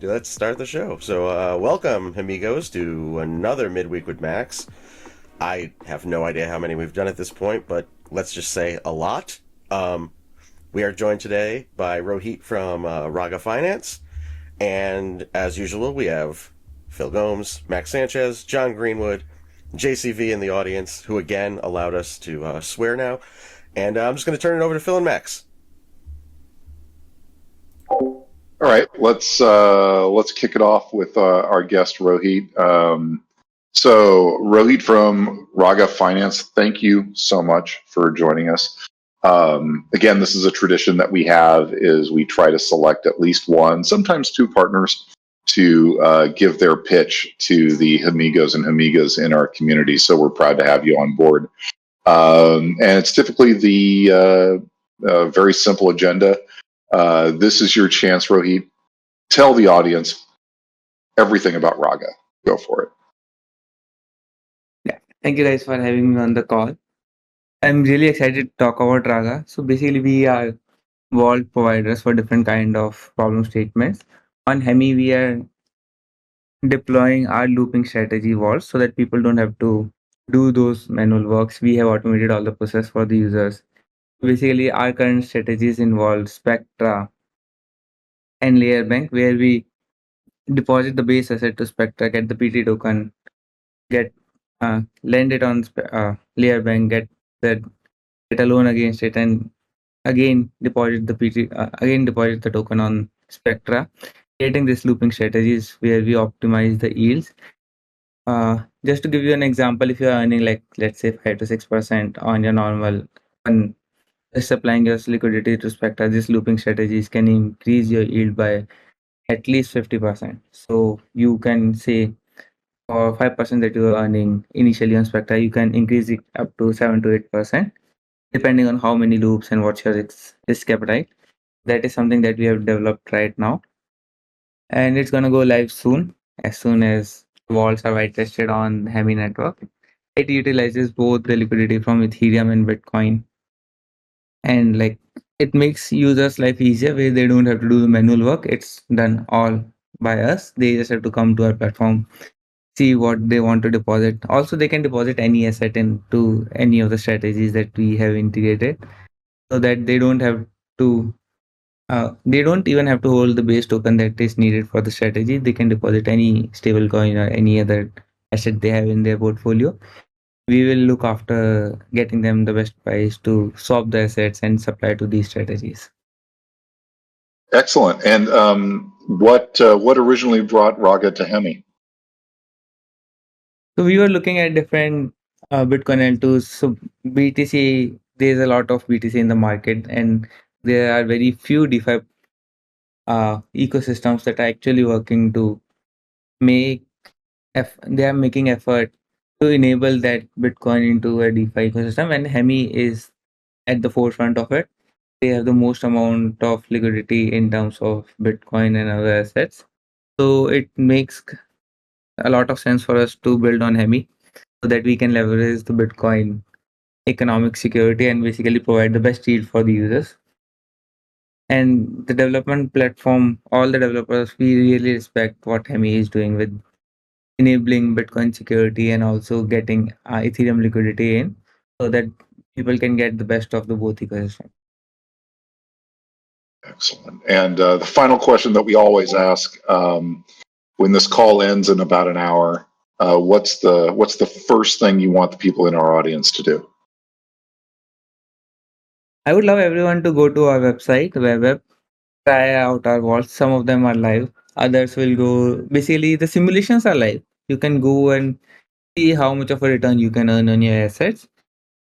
let's start the show. So, welcome, amigos, to another Midweek with Max. I have no idea how many we've done at this point, but let's just say a lot. Um, we are joined today by Rohit from Raga Finance, and as usual, we have Phil Gomes, Max Sanchez, John Greenwood, JCV in the audience, who again allowed us to swear now. And I'm just going to turn it over to Phil and Max. All right, let's kick it off with our guest Rohit. So Rohit from Raga Finance, thank you so much for joining us. Again, this is a tradition that we have: is we try to select at least one, sometimes two partners to give their pitch to the amigos and amigas in our community. So we're proud to have you on board. And it's typically the very simple agenda. This is your chance, Rohit. Tell the audience everything about Raga. Go for it. Yeah, thank you guys for having me on the call. I'm really excited to talk about Raga. So basically, we are vault providers for different kind of problem statements. On Hemi, we are deploying our looping strategy vaults so that people don't have to do those manual works. We have automated all the process for the users. Basically, our current strategies involve Spectra and LayerBank, where we deposit the base asset to Spectra, get the PT token, get lend it on LayerBank, get a loan against it, and again deposit the token on Spectra. Creating this looping strategies where we optimize the yields. Just to give you an example, if you're earning like let's say 5 to 6% on your normal and just applying your liquidity to Spectra, these looping strategies can increase your yield by at least 50%. So you can say for 5% that you are earning initially on Spectra, you can increase it up to 7 to 8%, depending on how many loops and what's your risk appetite. That is something that we have developed right now, and it's gonna go live soon as vaults are whitelisted on Hemi network. It utilizes both the liquidity from Ethereum and Bitcoin, and like it makes users' life easier where they don't have to do the manual work. It's done all by us. They just have to come to our platform, see what they want to deposit. Also, they can deposit any asset into any of the strategies that we have integrated, so that to they don't even have to hold the base token that is needed for the strategy. They can deposit any stable coin or any other asset they have in their portfolio. We will look after getting them the best price to swap the assets and supply to these strategies. Excellent. And what originally brought Raga to Hemi? So we were looking at different Bitcoin L2s. So BTC, there's a lot of BTC in the market, and there are very few DeFi ecosystems that are actually working to make they are making effort to enable that Bitcoin into a DeFi ecosystem, and Hemi is at the forefront of it. They have the most amount of liquidity in terms of Bitcoin and other assets. So it makes a lot of sense for us to build on Hemi so that we can leverage the Bitcoin economic security and basically provide the best yield for the users. And the development platform, all the developers, we really respect what Hemi is doing with enabling Bitcoin security and also getting Ethereum liquidity in so that people can get the best of the both ecosystem. Excellent. And the final question that we always ask when this call ends in about an hour, what's the first thing you want the people in our audience to do? I would love everyone to go to our website, web, try out our vaults. Some of them are live, others will go. Basically, the simulations are live. You can go and see how much of a return you can earn on your assets,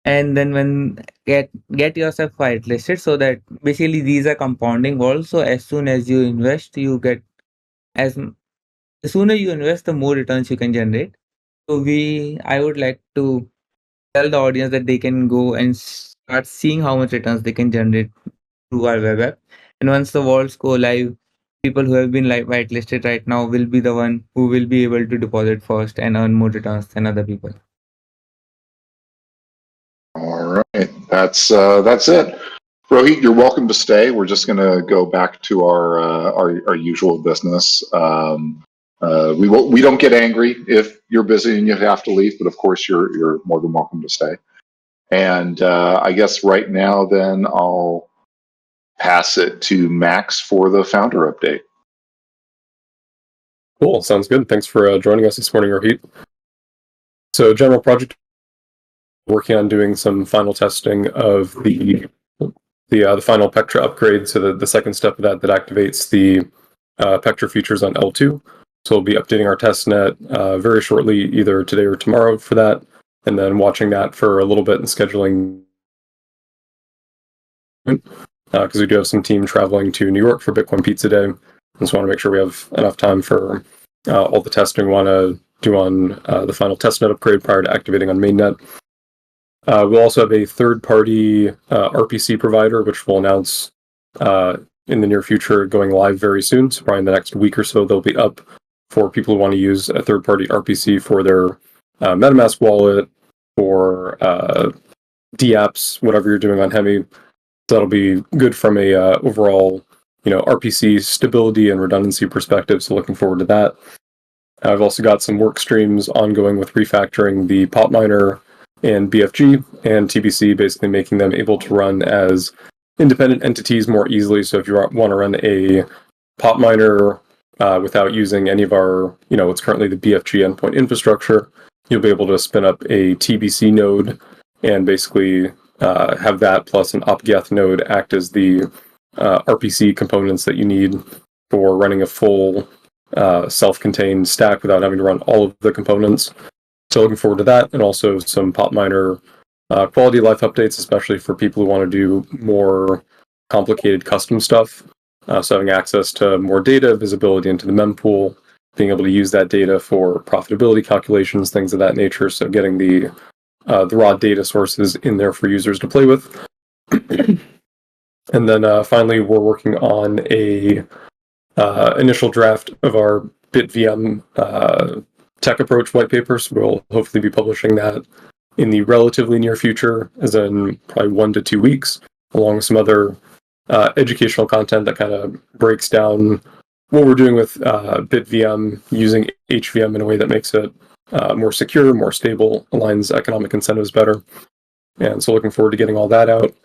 and then when get yourself whitelisted so that basically these are compounding vaults. So as soon as you invest, you get as the sooner you invest, the more returns you can generate. So I would like to tell the audience that they can go and start seeing how much returns they can generate through our web app. And once the vaults go live, people who have been like whitelisted right now will be the one who will be able to deposit first and earn more returns than other people. All right, that's it. Rohit, you're welcome to stay. We're just going to go back to our usual business. We don't get angry if you're busy and you have to leave, but of course you're more than welcome to stay. And I guess right now then I'll pass it to Max for the founder update. Cool, sounds good. Thanks for joining us this morning, Rohit. So, general project, working on doing some final testing of the final Pectra upgrade. So the second step of that activates the Pectra features on L2. So we'll be updating our testnet very shortly, either today or tomorrow for that, and then watching that for a little bit and scheduling, because we do have some team traveling to New York for Bitcoin Pizza Day. Just want to make sure we have enough time for all the testing we want to do on the final testnet upgrade prior to activating on mainnet. We'll also have a third-party RPC provider, which we'll announce in the near future, going live very soon. So probably in the next week or so, they'll be up for people who want to use a third-party RPC for their MetaMask wallet or dApps, whatever you're doing on Hemi. So that'll be good from a overall, RPC stability and redundancy perspective. So looking forward to that. I've also got some work streams ongoing with refactoring the Pop Miner and BFG and TBC, basically making them able to run as independent entities more easily. So if you want to run a Pop Miner without using any of our, what's currently the BFG endpoint infrastructure, you'll be able to spin up a TBC node and basically have that plus an opgeth node act as the RPC components that you need for running a full self-contained stack without having to run all of the components. So looking forward to that, and also some Pop Miner quality of life updates, especially for people who want to do more complicated custom stuff. So having access to more data, visibility into the mempool, being able to use that data for profitability calculations, things of that nature. So getting the raw data sources in there for users to play with. And then finally, we're working on a initial draft of our BitVM tech approach white paper. So we'll hopefully be publishing that in the relatively near future, as in probably 1 to 2 weeks, along with some other educational content that kind of breaks down what we're doing with BitVM, using HVM in a way that makes it more secure, more stable, aligns economic incentives better. And so looking forward to getting all that out.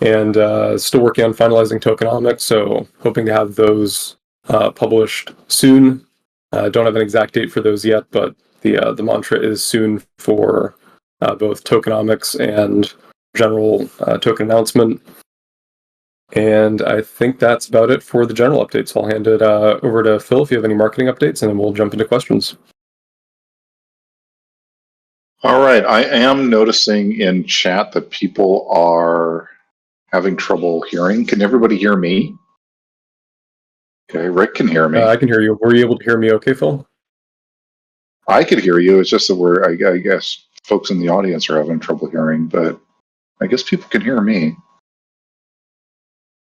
And still working on finalizing tokenomics, so hoping to have those published soon. Don't have an exact date for those yet, but the mantra is soon for both tokenomics and general token announcement. And I think that's about it for the general updates. So I'll hand it over to Phil if you have any marketing updates, and then we'll jump into questions. All right. I am noticing in chat that people are having trouble hearing. Can everybody hear me? Okay, Rick can hear me. I can hear you. Were you able to hear me okay, Phil? I could hear you. It's just that I guess folks in the audience are having trouble hearing, but I guess people can hear me.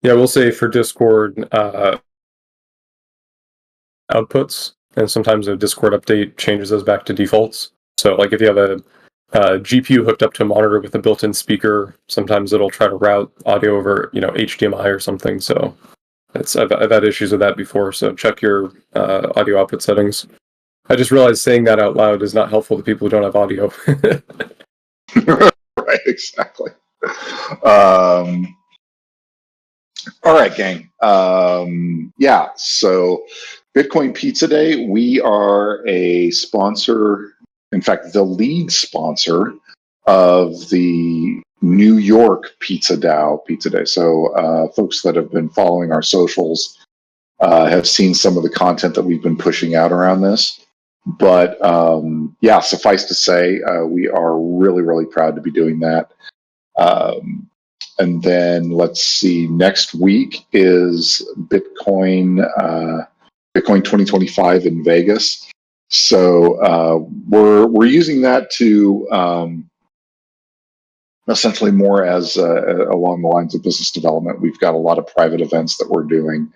Yeah, we'll say for Discord outputs, and sometimes a Discord update changes those back to defaults. So like if you have a GPU hooked up to a monitor with a built-in speaker, sometimes it'll try to route audio over, HDMI or something. So I've had issues with that before. So check your audio output settings. I just realized saying that out loud is not helpful to people who don't have audio. Right, exactly. All right, gang. Yeah, so Bitcoin Pizza Day, we are a sponsor, in fact, the lead sponsor of the New York Pizza Day. So folks that have been following our socials have seen some of the content that we've been pushing out around this. But yeah, suffice to say, we are really, really proud to be doing that. And then let's see, next week is Bitcoin 2025 in Vegas. So we're using that to essentially more as along the lines of business development. We've got a lot of private events that we're doing,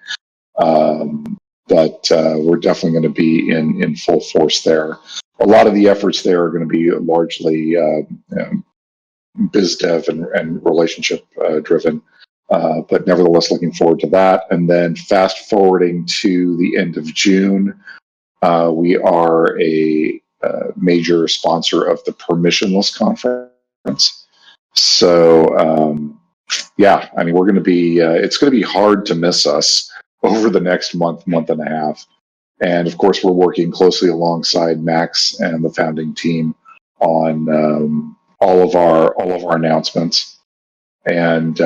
but we're definitely going to be in full force there. A lot of the efforts there are going to be largely biz dev and relationship driven. but nevertheless, looking forward to that. And then fast forwarding to the end of June, we are a major sponsor of the Permissionless Conference. So, yeah, I mean, we're going to be, it's going to be hard to miss us over the next month and a half. And of course, we're working closely alongside Max and the founding team on all of our announcements. And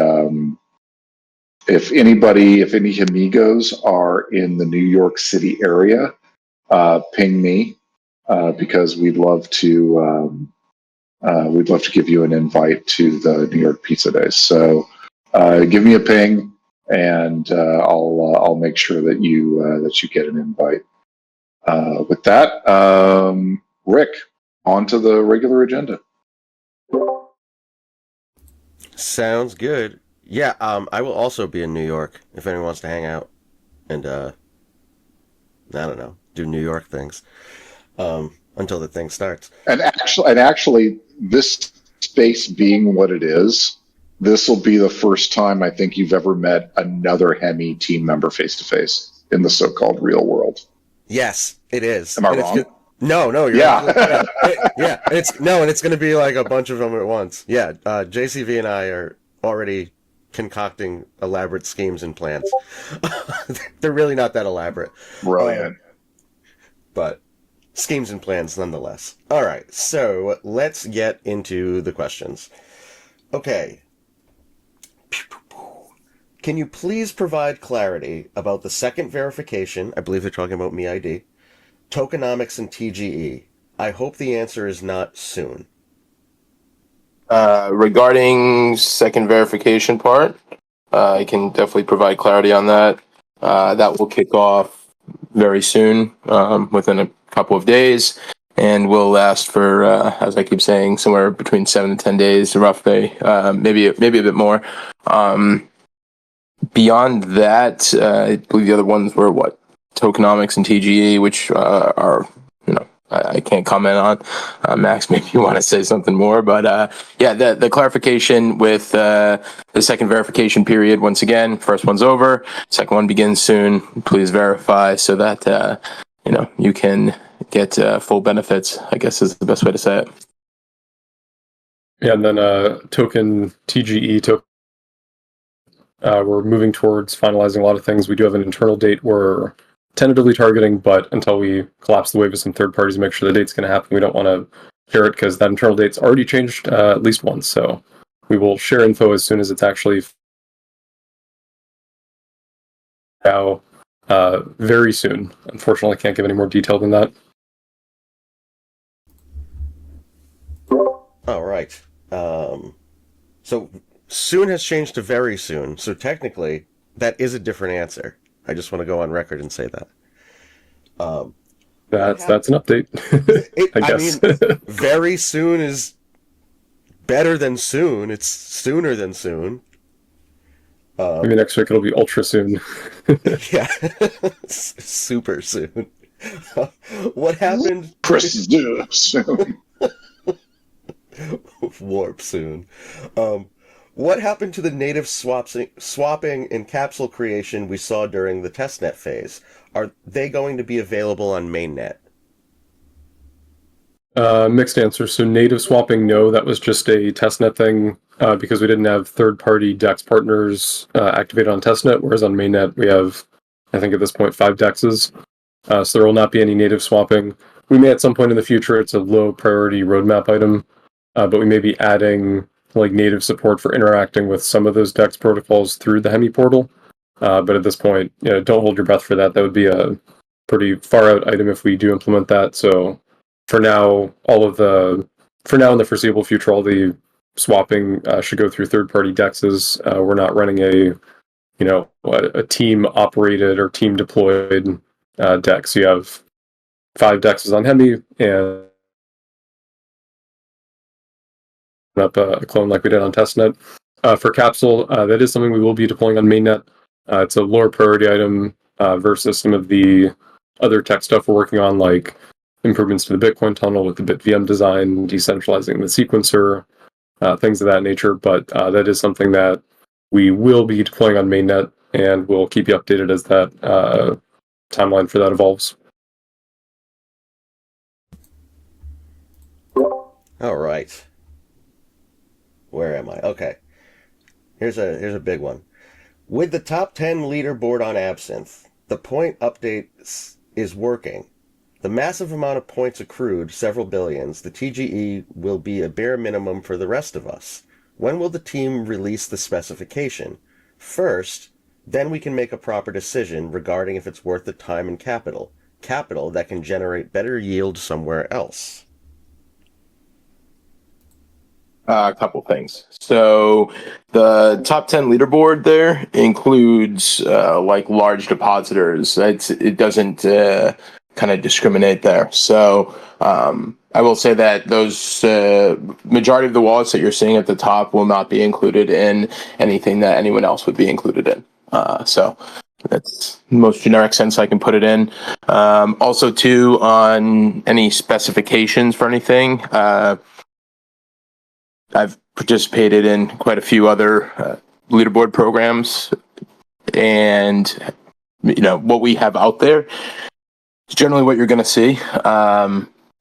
if any amigos are in the New York City area, ping me because we'd love to give you an invite to the New York Pizza Days. So give me a ping, and I'll make sure that you get an invite. With that, Rick, on to the regular agenda. Sounds good. Yeah, I will also be in New York if anyone wants to hang out and I don't know, do New York things until the thing starts. And actually, this space being what it is, this will be the first time I think you've ever met another Hemi team member face to face in the so-called real world. Yes, it is. Am I wrong? No, you're Yeah. yeah. It's going to be like a bunch of them at once. Yeah, JCV and I are already concocting elaborate schemes and plans. They're really not that elaborate. Brilliant. But schemes and plans nonetheless. All right, so let's get into the questions. Okay. Can you please provide clarity about the second verification? I believe they're talking about MeID. Tokenomics and TGE. I hope the answer is not soon. Regarding second verification part, I can definitely provide clarity on that. That will kick off very soon, within a couple of days, and will last for, as I keep saying, somewhere between 7 to 10 days, roughly, maybe a bit more. Beyond that, I believe the other ones were tokenomics and TGE, which are, I can't comment on. Max, maybe you want to say something more, but yeah, the clarification with the second verification period, once again, first one's over, second one begins soon. Please verify so that you can get full benefits, I guess is the best way to say it. Yeah, and then token TGE token. We're moving towards finalizing a lot of things. We do have an internal date we're tentatively targeting, but until we collapse the wave with some third parties and make sure the date's going to happen, we don't want to share it because that internal date's already changed at least once. So we will share info as soon as it's actually now very soon. Unfortunately, I can't give any more detail than that. All right. So soon has changed to very soon. So technically, that is a different answer. I just want to go on record and say that. That's an update. I guess. mean, very soon is better than soon. It's sooner than soon. Maybe next week it'll be ultra soon. Yeah, super soon. What happened? Soon. Warp soon. What happened to the native swapping and capsule creation we saw during the testnet phase? Are they going to be available on mainnet? Mixed answer. So native swapping, no, that was just a testnet thing because we didn't have third-party DEX partners activated on testnet, whereas on mainnet we have, I think at this point, 5 DEXs. So there will not be any native swapping. We may at some point in the future, it's a low priority roadmap item, but we may be adding native support for interacting with some of those DEX protocols through the Hemi portal. But at this point, don't hold your breath for that. That would be a pretty far out item if we do implement that. So for now, in the foreseeable future, all the swapping should go through third-party DEXs. We're not running a team operated or team deployed DEX. You have 5 DEXs on Hemi and up a clone like we did on testnet. For capsule, that is something we will be deploying on mainnet. It's a lower priority item versus some of the other tech stuff we're working on, like improvements to the Bitcoin tunnel with the BitVM design, decentralizing the sequencer, things of that nature. But that is something that we will be deploying on mainnet, and we'll keep you updated as that timeline for that evolves. All right. Where am I? Okay. Here's a big one. With the top 10 leaderboard on Absinthe, the point update is working. The massive amount of points accrued, several billions, the TGE will be a bare minimum for the rest of us. When will the team release the specification? First, then we can make a proper decision regarding if it's worth the time and capital. Capital that can generate better yield somewhere else. A couple things. So the top 10 leaderboard there includes like large depositors. It doesn't kind of discriminate there. So I will say that those majority of the wallets that you're seeing at the top will not be included in anything that anyone else would be included in. So that's the most generic sense I can put it in. Also, too, on any specifications for anything, I've participated in quite a few other leaderboard programs, and what we have out there is generally what you're going to see.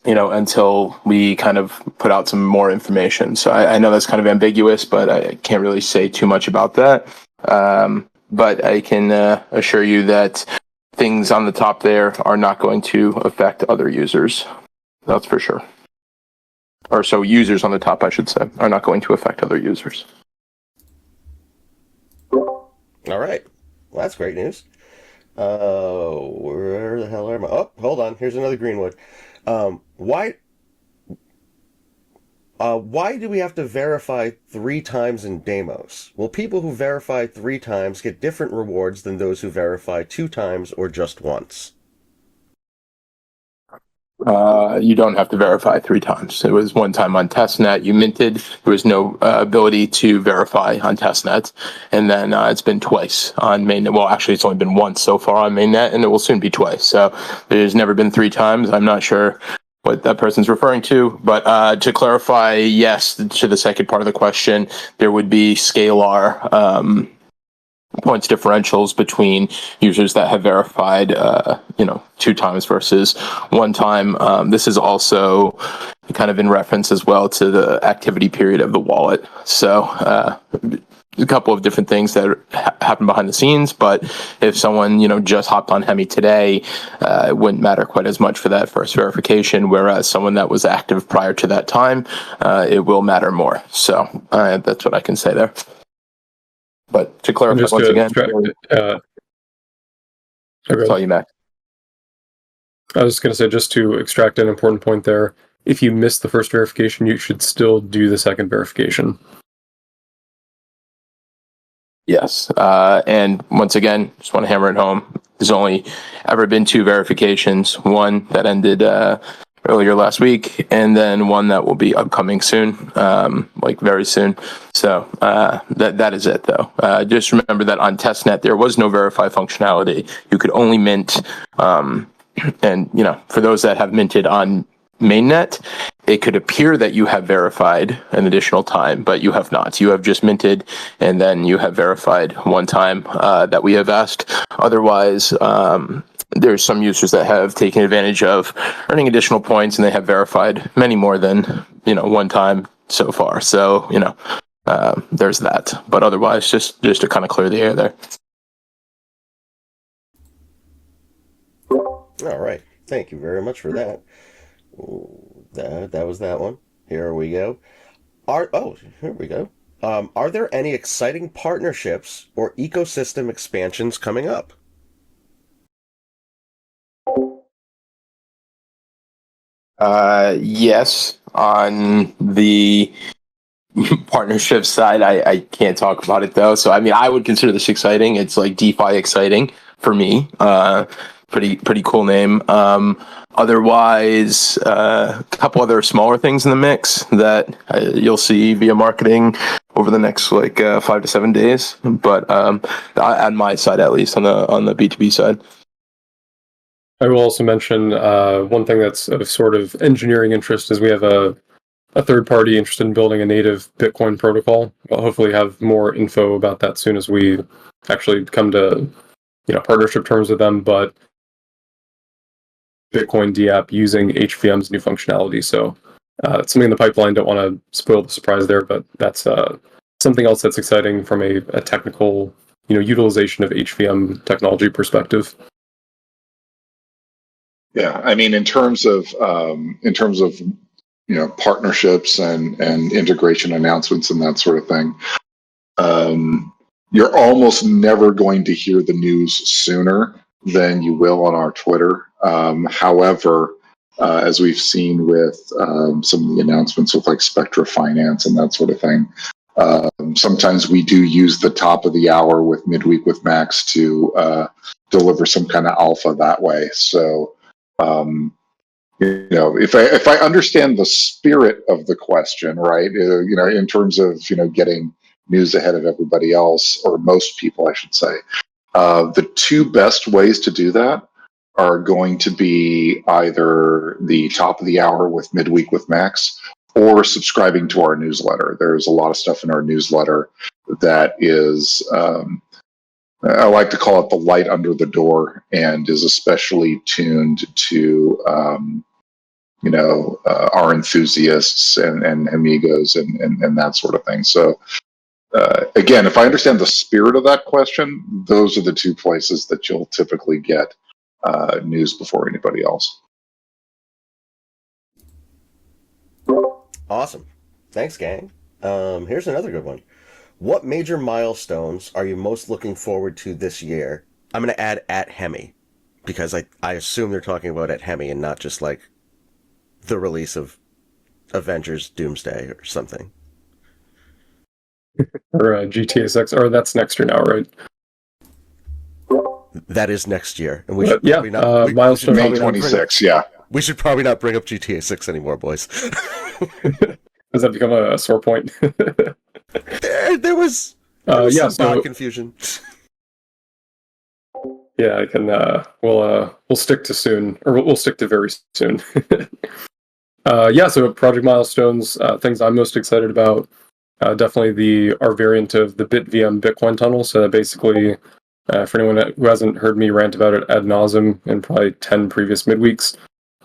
Until we kind of put out some more information. So I know that's kind of ambiguous, but I can't really say too much about that. But I can assure you that things on the top there are not going to affect other users. That's for sure. Or so users on the top, I should say, are not going to affect other users. All right. Well, that's great news. Where the hell am I? Oh, hold on. Here's another Greenwood. Why do we have to verify 3 times in Deimos? Will people who verify 3 times get different rewards than those who verify 2 times or just once? You don't have to verify 3 times. It was 1 time on testnet. You minted. There was no ability to verify on testnet. And then it's been twice on mainnet. Well, actually, it's only been once so far on mainnet, and it will soon be twice. So there's never been 3 times. I'm not sure what that person's referring to. But to clarify, yes, to the second part of the question, there would be scalar points differentials between users that have verified 2 times versus 1 time. This is also kind of in reference as well to the activity period of the wallet. So a couple of different things that happen behind the scenes, but if someone just hopped on Hemi today, it wouldn't matter quite as much for that first verification, whereas someone that was active prior to that time, it will matter more. So that's what I can say there. But to clarify once again, that's all you, Max. I was going to say, just to extract an important point there, if you miss the first verification, you should still do the second verification. Yes. And once again, just want to hammer it home. There's only ever been 2 verifications, one that ended earlier last week, and then one that will be upcoming soon, like very soon. So that is it, though. Just remember that on testnet, there was no verify functionality. You could only mint, and for those that have minted on mainnet, it could appear that you have verified an additional time, but you have not. You have just minted, and then you have verified 1 time that we have asked. Otherwise, there's some users that have taken advantage of earning additional points, and they have verified many more than 1 time so far. So there's that. But otherwise, just to kind of clear the air there. All right. Thank you very much for that. That was that one. Here we go. Here we go. Are there any exciting partnerships or ecosystem expansions coming up? Yes, on the partnership side, I can't talk about it though. So I would consider this exciting. It's like DeFi exciting for me. Pretty cool name. Otherwise, a couple other smaller things in the mix that you'll see via marketing over the next 5 to 7 days. But on my side, at least on the B2B side. I will also mention one thing that's of sort of engineering interest is we have a a third party interested in building a native Bitcoin protocol. We'll hopefully have more info about that soon as we actually come to partnership terms with them. But Bitcoin DApp using HVM's new functionality. So it's something in the pipeline. Don't want to spoil the surprise there, but that's something else that's exciting from a technical utilization of HVM technology perspective. Yeah, I mean, in terms of partnerships and integration announcements and that sort of thing, you're almost never going to hear the news sooner than you will on our Twitter. However, as we've seen with some of the announcements with like Spectra Finance and that sort of thing, sometimes we do use the top of the hour with Midweek with Max to deliver some kind of alpha that way. So, if I understand the spirit of the question, right, in terms of getting news ahead of everybody else, or most people, I should say, the two best ways to do that are going to be either the top of the hour with Midweek with Max or subscribing to our newsletter. There's a lot of stuff in our newsletter that is, I like to call it the light under the door, and is especially tuned to, our enthusiasts and amigos and that sort of thing. So, again, if I understand the spirit of that question, those are the two places that you'll typically get news before anybody else. Awesome. Thanks, gang. Here's another good one. What major milestones are you most looking forward to this year? I'm going to add at Hemi, because I assume they're talking about at Hemi and not just like the release of Avengers Doomsday or something. Or GTA 6, or that's next year now, right? That is next year. And we should probably milestone May 26th, yeah. We should probably not bring up GTA 6 anymore, boys. Does that become a sore point? there was some bot confusion. Yeah, I can. We'll stick to soon, or we'll stick to very soon. So project milestones, things I'm most excited about. Definitely our variant of the BitVM Bitcoin tunnel. So that basically, for anyone who hasn't heard me rant about it ad nauseum in probably 10 previous midweeks,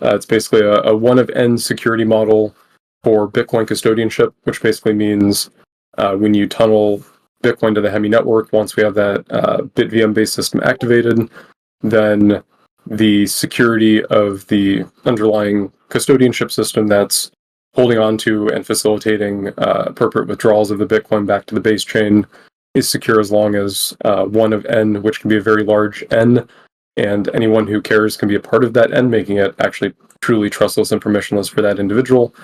it's basically a one of n security model for Bitcoin custodianship, which basically means when you tunnel Bitcoin to the Hemi network, once we have that BitVM-based system activated, then the security of the underlying custodianship system that's holding on to and facilitating appropriate withdrawals of the Bitcoin back to the base chain is secure as long as one of n, which can be a very large n, and anyone who cares can be a part of that n, making it actually truly trustless and permissionless for that individual.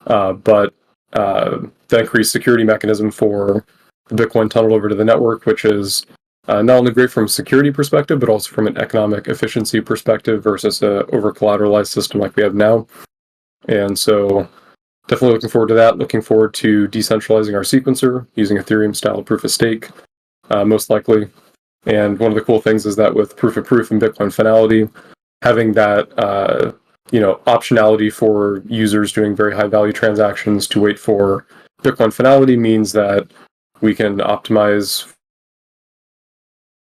But the increased security mechanism for the Bitcoin tunnel over to the network, which is not only great from a security perspective, but also from an economic efficiency perspective versus a over-collateralized system like we have now. And so definitely looking forward to that. Looking forward to decentralizing our sequencer using Ethereum-style proof of stake, most likely. And one of the cool things is that with proof of proof and Bitcoin finality, having that optionality for users doing very high-value transactions to wait for Bitcoin finality means that we can optimize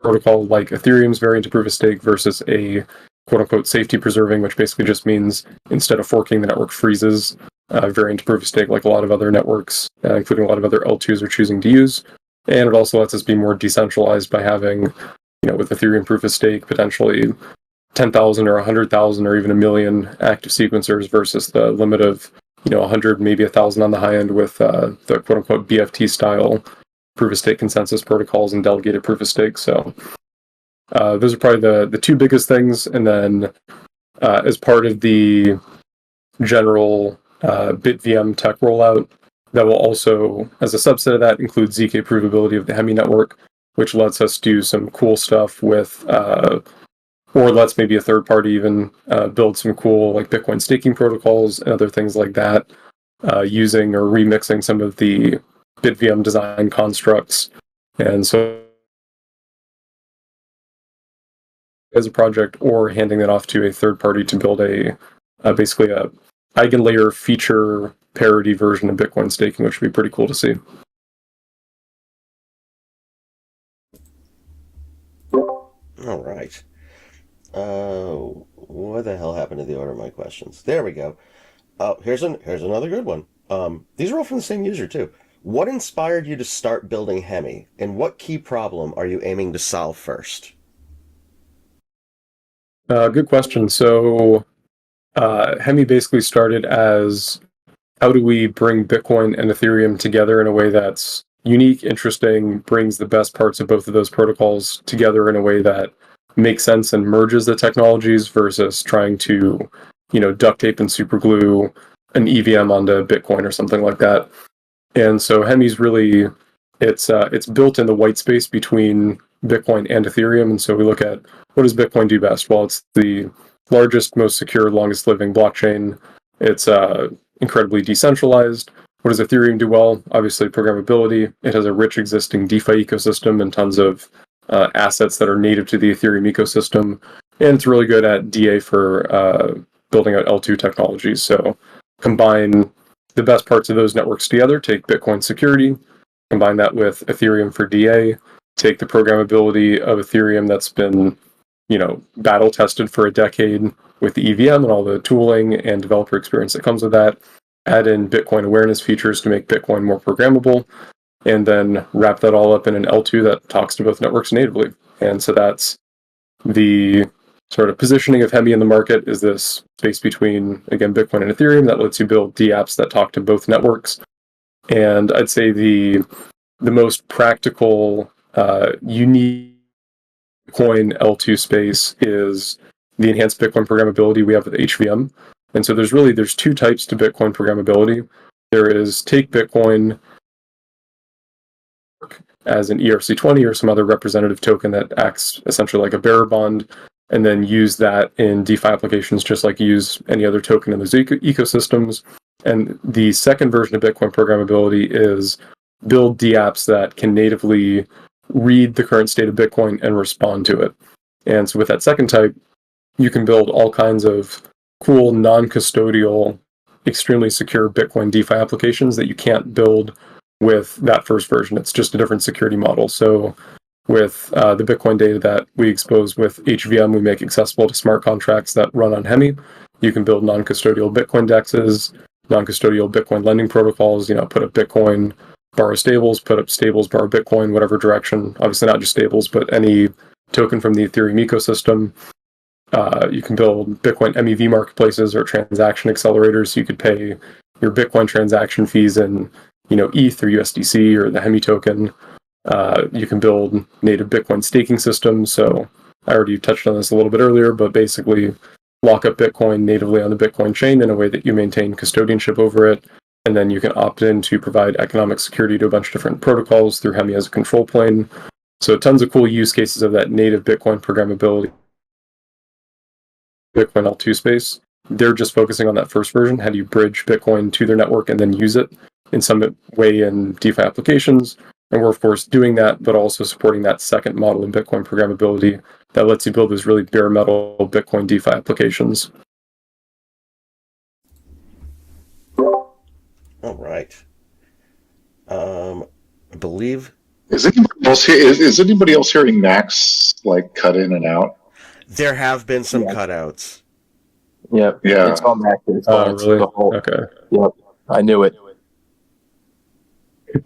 protocol like Ethereum's variant of proof of stake versus a quote-unquote safety preserving, which basically just means instead of forking, the network freezes variant of proof of stake like a lot of other networks, including a lot of other L2s are choosing to use. And it also lets us be more decentralized by having, with Ethereum proof of stake, potentially 10,000 or 100,000 or even 1 million active sequencers versus the limit of 100, maybe 1,000 on the high end with the quote-unquote BFT style proof of stake consensus protocols and delegated proof of stake. So those are probably the two biggest things. And then as part of the general BitVM tech rollout, that will also, as a subset of that, include ZK provability of the Hemi network, which lets us do some cool stuff with or lets maybe a third party even build some cool like Bitcoin staking protocols and other things like that, using or remixing some of the BitVM design constructs. And so as a project, or handing that off to a third party to build basically a eigenlayer feature parity version of Bitcoin staking, which would be pretty cool to see. All right. What the hell happened to the order of my questions? There we go. Here's another good one. These are all from the same user too. What inspired you to start building Hemi, and what key problem are you aiming to solve first? Good question. So Hemi basically started as how do we bring Bitcoin and Ethereum together in a way that's unique, interesting, brings the best parts of both of those protocols together in a way that makes sense and merges the technologies versus trying to, duct tape and super glue an EVM onto Bitcoin or something like that. And so Hemi's really it's built in the white space between Bitcoin and Ethereum. And so we look at what does Bitcoin do best? Well, it's the largest, most secure, longest living blockchain. It's incredibly decentralized. What does Ethereum do well? Obviously, programmability. It has a rich existing DeFi ecosystem and tons of assets that are native to the Ethereum ecosystem. And it's really good at DA for building out L2 technologies. So combine the best parts of those networks together, take Bitcoin security, combine that with Ethereum for DA, take the programmability of Ethereum that's been, battle tested for a decade with the EVM and all the tooling and developer experience that comes with that, add in Bitcoin awareness features to make Bitcoin more programmable, and then wrap that all up in an L2 that talks to both networks natively. And so that's the sort of positioning of Hemi in the market, is this space between, again, Bitcoin and Ethereum that lets you build dApps that talk to both networks. And I'd say the most practical, unique Bitcoin L2 space is the enhanced Bitcoin programmability we have with HVM. And so there's two types to Bitcoin programmability. There is take Bitcoin as an ERC20 or some other representative token that acts essentially like a bearer bond, and then use that in DeFi applications just like you use any other token in those ecosystems. And the second version of Bitcoin programmability is build dApps that can natively read the current state of Bitcoin and respond to it. And so with that second type, you can build all kinds of cool, non-custodial, extremely secure Bitcoin DeFi applications that you can't build with that first version. It's just a different security model. So with the Bitcoin data that we expose with HVM, we make accessible to smart contracts that run on Hemi. You can build non-custodial Bitcoin dexes, non-custodial Bitcoin lending protocols, put up Bitcoin, borrow stables, put up stables, borrow Bitcoin, whatever direction. Obviously not just stables, but any token from the Ethereum ecosystem. You can build Bitcoin MEV marketplaces or transaction accelerators. So you could pay your Bitcoin transaction fees in, ETH or USDC or the Hemi token. You can build native Bitcoin staking systems. So I already touched on this a little bit earlier, but basically lock up Bitcoin natively on the Bitcoin chain in a way that you maintain custodianship over it. And then you can opt in to provide economic security to a bunch of different protocols through Hemi as a control plane. So tons of cool use cases of that native Bitcoin programmability. Bitcoin L2 space. They're just focusing on that first version. How do you bridge Bitcoin to their network and then use it in some way in DeFi applications? And we're, of course, doing that, but also supporting that second model in Bitcoin programmability that lets you build those really bare metal Bitcoin DeFi applications. All right. I believe. Is anybody else hearing Max cut in and out? There have been some cutouts. Yep. Yeah. It's all Max. It's really? the whole. Okay. Yep. I knew it.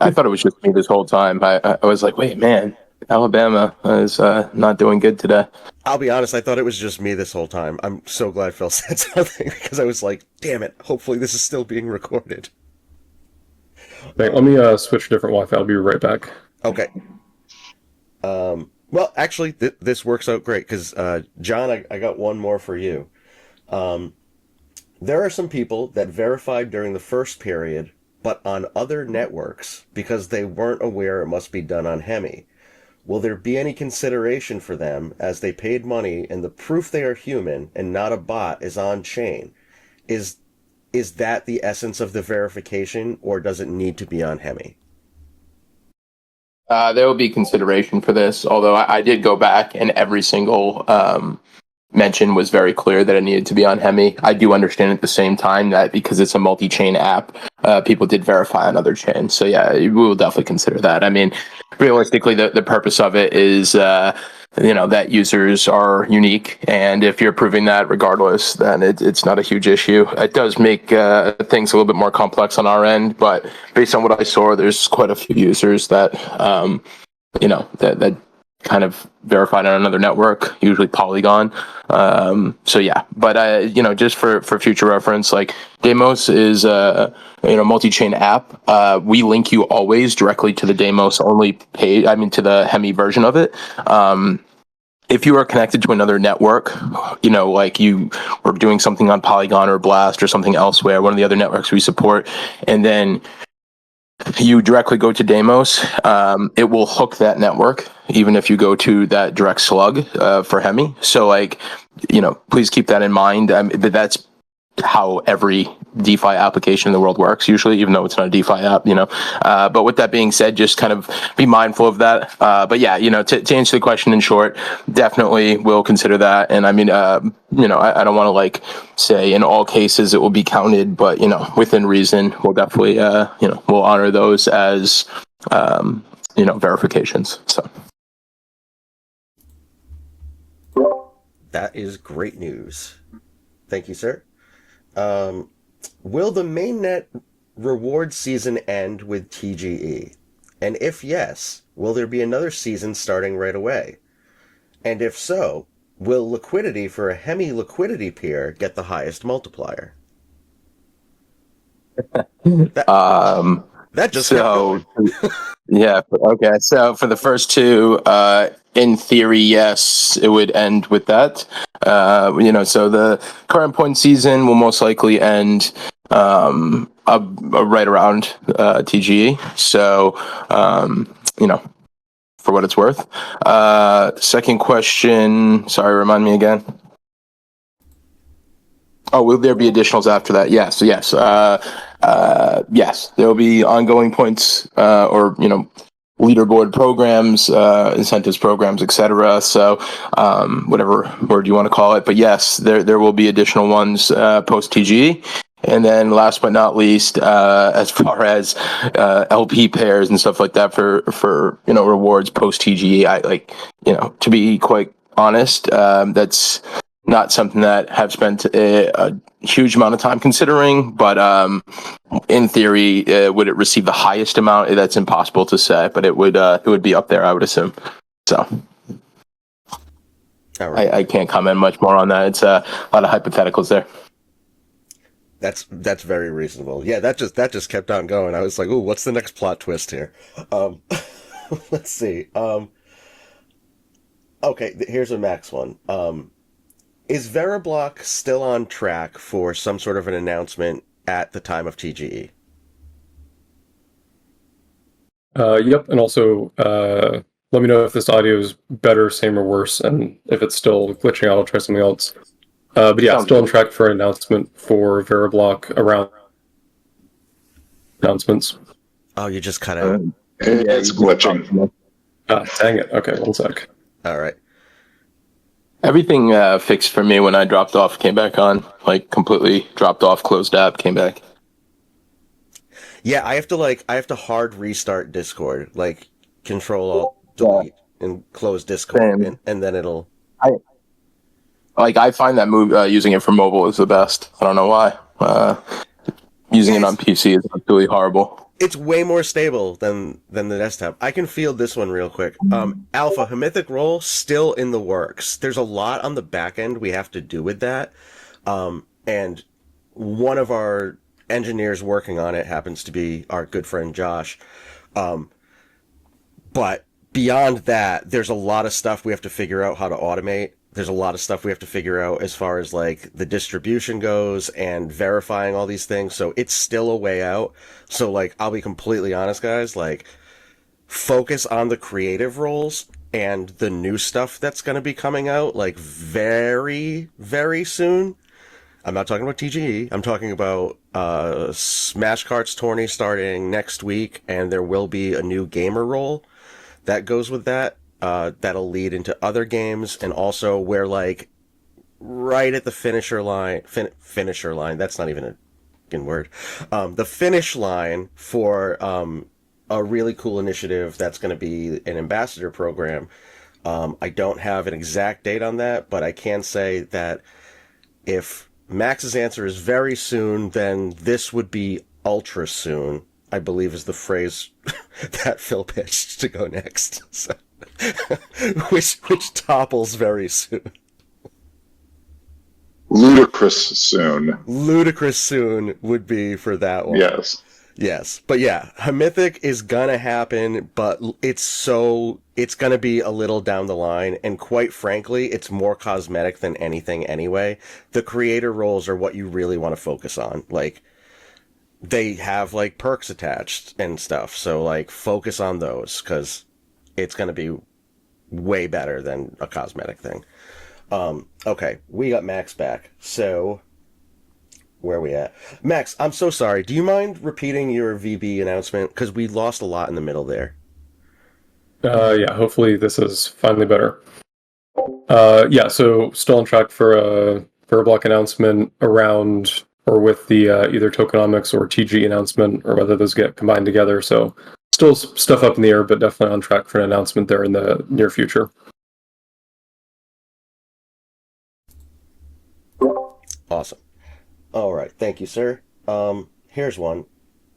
I thought it was just me this whole time. I was like, wait, man, Alabama is not doing good today. I'll be honest, I thought it was just me this whole time. I'm so glad Phil said something because I was like, damn it, hopefully this is still being recorded. Wait, let me switch to different Wi-Fi. I'll be right back. Okay. Well, actually, this works out great because, John, I got one more for you. There are some people that verified during the first period, but on other networks because they weren't aware it must be done on Hemi. Will there be any consideration for them as they paid money and the proof they are human and not a bot is on chain? Is that the essence of the verification, or does it need to be on Hemi? There will be consideration for this, although I did go back and every single mentioned was very clear that it needed to be on Hemi. I do understand at the same time that because it's a multi-chain app, people did verify on other chains. So yeah, we will definitely consider that. I mean, realistically, the purpose of it is, that users are unique. And if you're proving that regardless, then it's not a huge issue. It does make things a little bit more complex on our end, but based on what I saw, there's quite a few users that, that kind of verified on another network, usually Polygon. So yeah, but just for future reference, like Deimos is a multi-chain app. We link you always directly to the Deimos only page. I mean, to the Hemi version of it. If you are connected to another network, like you were doing something on Polygon or Blast or something elsewhere, one of the other networks we support, and then you directly go to Deimos, it will hook that network, even if you go to that direct slug for Hemi. So, please keep that in mind. But that's how every DeFi application in the world works, usually, even though it's not a DeFi app, But with that being said, just kind of be mindful of that. But yeah, to answer the question in short, definitely will consider that. And I mean, I don't want to say in all cases it will be counted, but within reason, we'll definitely we'll honor those as verifications. So That is great news. Thank you, sir. Will the mainnet reward season end with TGE? And if yes, will there be another season starting right away? And if so, will liquidity for a Hemi liquidity peer get the highest multiplier? That just so yeah, okay. So for the first two, in theory, yes, it would end with that. So the current point season will most likely end right around TGE. So for what it's worth. Second question. Sorry, remind me again. Oh, will there be additionals after that? Yes. Yes. Yes, there will be ongoing points or leaderboard programs, incentives programs, etc. So whatever word you want to call it, but yes, there will be additional ones post TGE. And then last but not least, as far as LP pairs and stuff like that for rewards post TGE, to be quite honest, that's not something that I've spent a huge amount of time considering, but in theory, would it receive the highest amount? That's impossible to say, but it would be up there, I would assume. So right. I can't comment much more on that. It's a lot of hypotheticals there. That's very reasonable. Yeah, that just kept on going. I was like, ooh, what's the next plot twist here? Let's see. Okay, here's a Max one. Is Veriblock still on track for some sort of an announcement at the time of TGE? Yep, and also let me know if this audio is better, same, or worse, and if it's still glitching out, I'll try something else. But yeah, still on track for an announcement for Veriblock around announcements. Oh, you just cut out. It's glitching. Dang it. Okay, one sec. All right. Everything fixed for me when I dropped off, came back on, completely dropped off, closed app, came back. Yeah, I have to hard restart Discord, Control Alt Delete and close Discord, and then it'll. I find that using it for mobile is the best. I don't know why. Using it on PC is absolutely horrible. It's way more stable than the desktop. I can field this one real quick. Alpha, Hermithic Roll, still in the works. There's a lot on the back end we have to do with that. And one of our engineers working on it happens to be our good friend Josh. But beyond that, there's a lot of stuff we have to figure out how to automate. There's a lot of stuff we have to figure out as far as the distribution goes and verifying all these things. So it's still a way out. So I'll be completely honest, guys, focus on the creative roles and the new stuff that's going to be coming out very, very soon. I'm not talking about TGE. I'm talking about Smash Carts tourney starting next week, and there will be a new gamer role that goes with that. That'll lead into other games, and also where right at the finisher line. Finisher line. That's not even a good word. The finish line for a really cool initiative that's going to be an ambassador program. I don't have an exact date on that, but I can say that if Max's answer is very soon, then this would be ultra soon, I believe is the phrase that Phil pitched to go next. So, which topples very soon. Ludicrous soon. Ludicrous soon would be for that one. Yes. Yes. But yeah, Mythic is gonna happen, but it's gonna be a little down the line, and quite frankly, it's more cosmetic than anything anyway. The creator roles are what you really want to focus on. Like, they have like perks attached and stuff, so like focus on those, because it's gonna be way better than a cosmetic thing. Okay, we got Max back. So, where are we at? Max, I'm so sorry. Do you mind repeating your VB announcement? Because we lost a lot in the middle there. Yeah, hopefully this is finally better. Yeah, so still on track for a block announcement around or with the either tokenomics or TG announcement, or whether those get combined together. So still stuff up in the air, but definitely on track for an announcement there in the near future. Awesome. All right, thank you, sir. Here's one.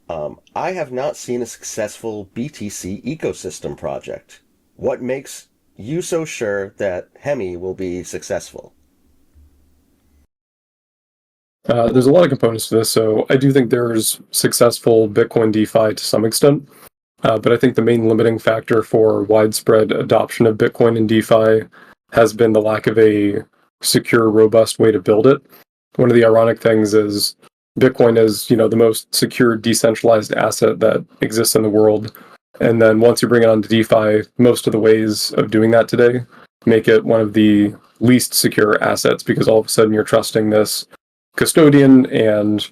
I have not seen a successful BTC ecosystem project. What makes you so sure that Hemi will be successful? There's a lot of components to this, so I do think there's successful Bitcoin DeFi to some extent, but I think the main limiting factor for widespread adoption of Bitcoin and DeFi has been the lack of a secure, robust way to build it. One of the ironic things is Bitcoin is, the most secure decentralized asset that exists in the world. And then once you bring it onto DeFi, most of the ways of doing that today make it one of the least secure assets, because all of a sudden you're trusting this custodian, and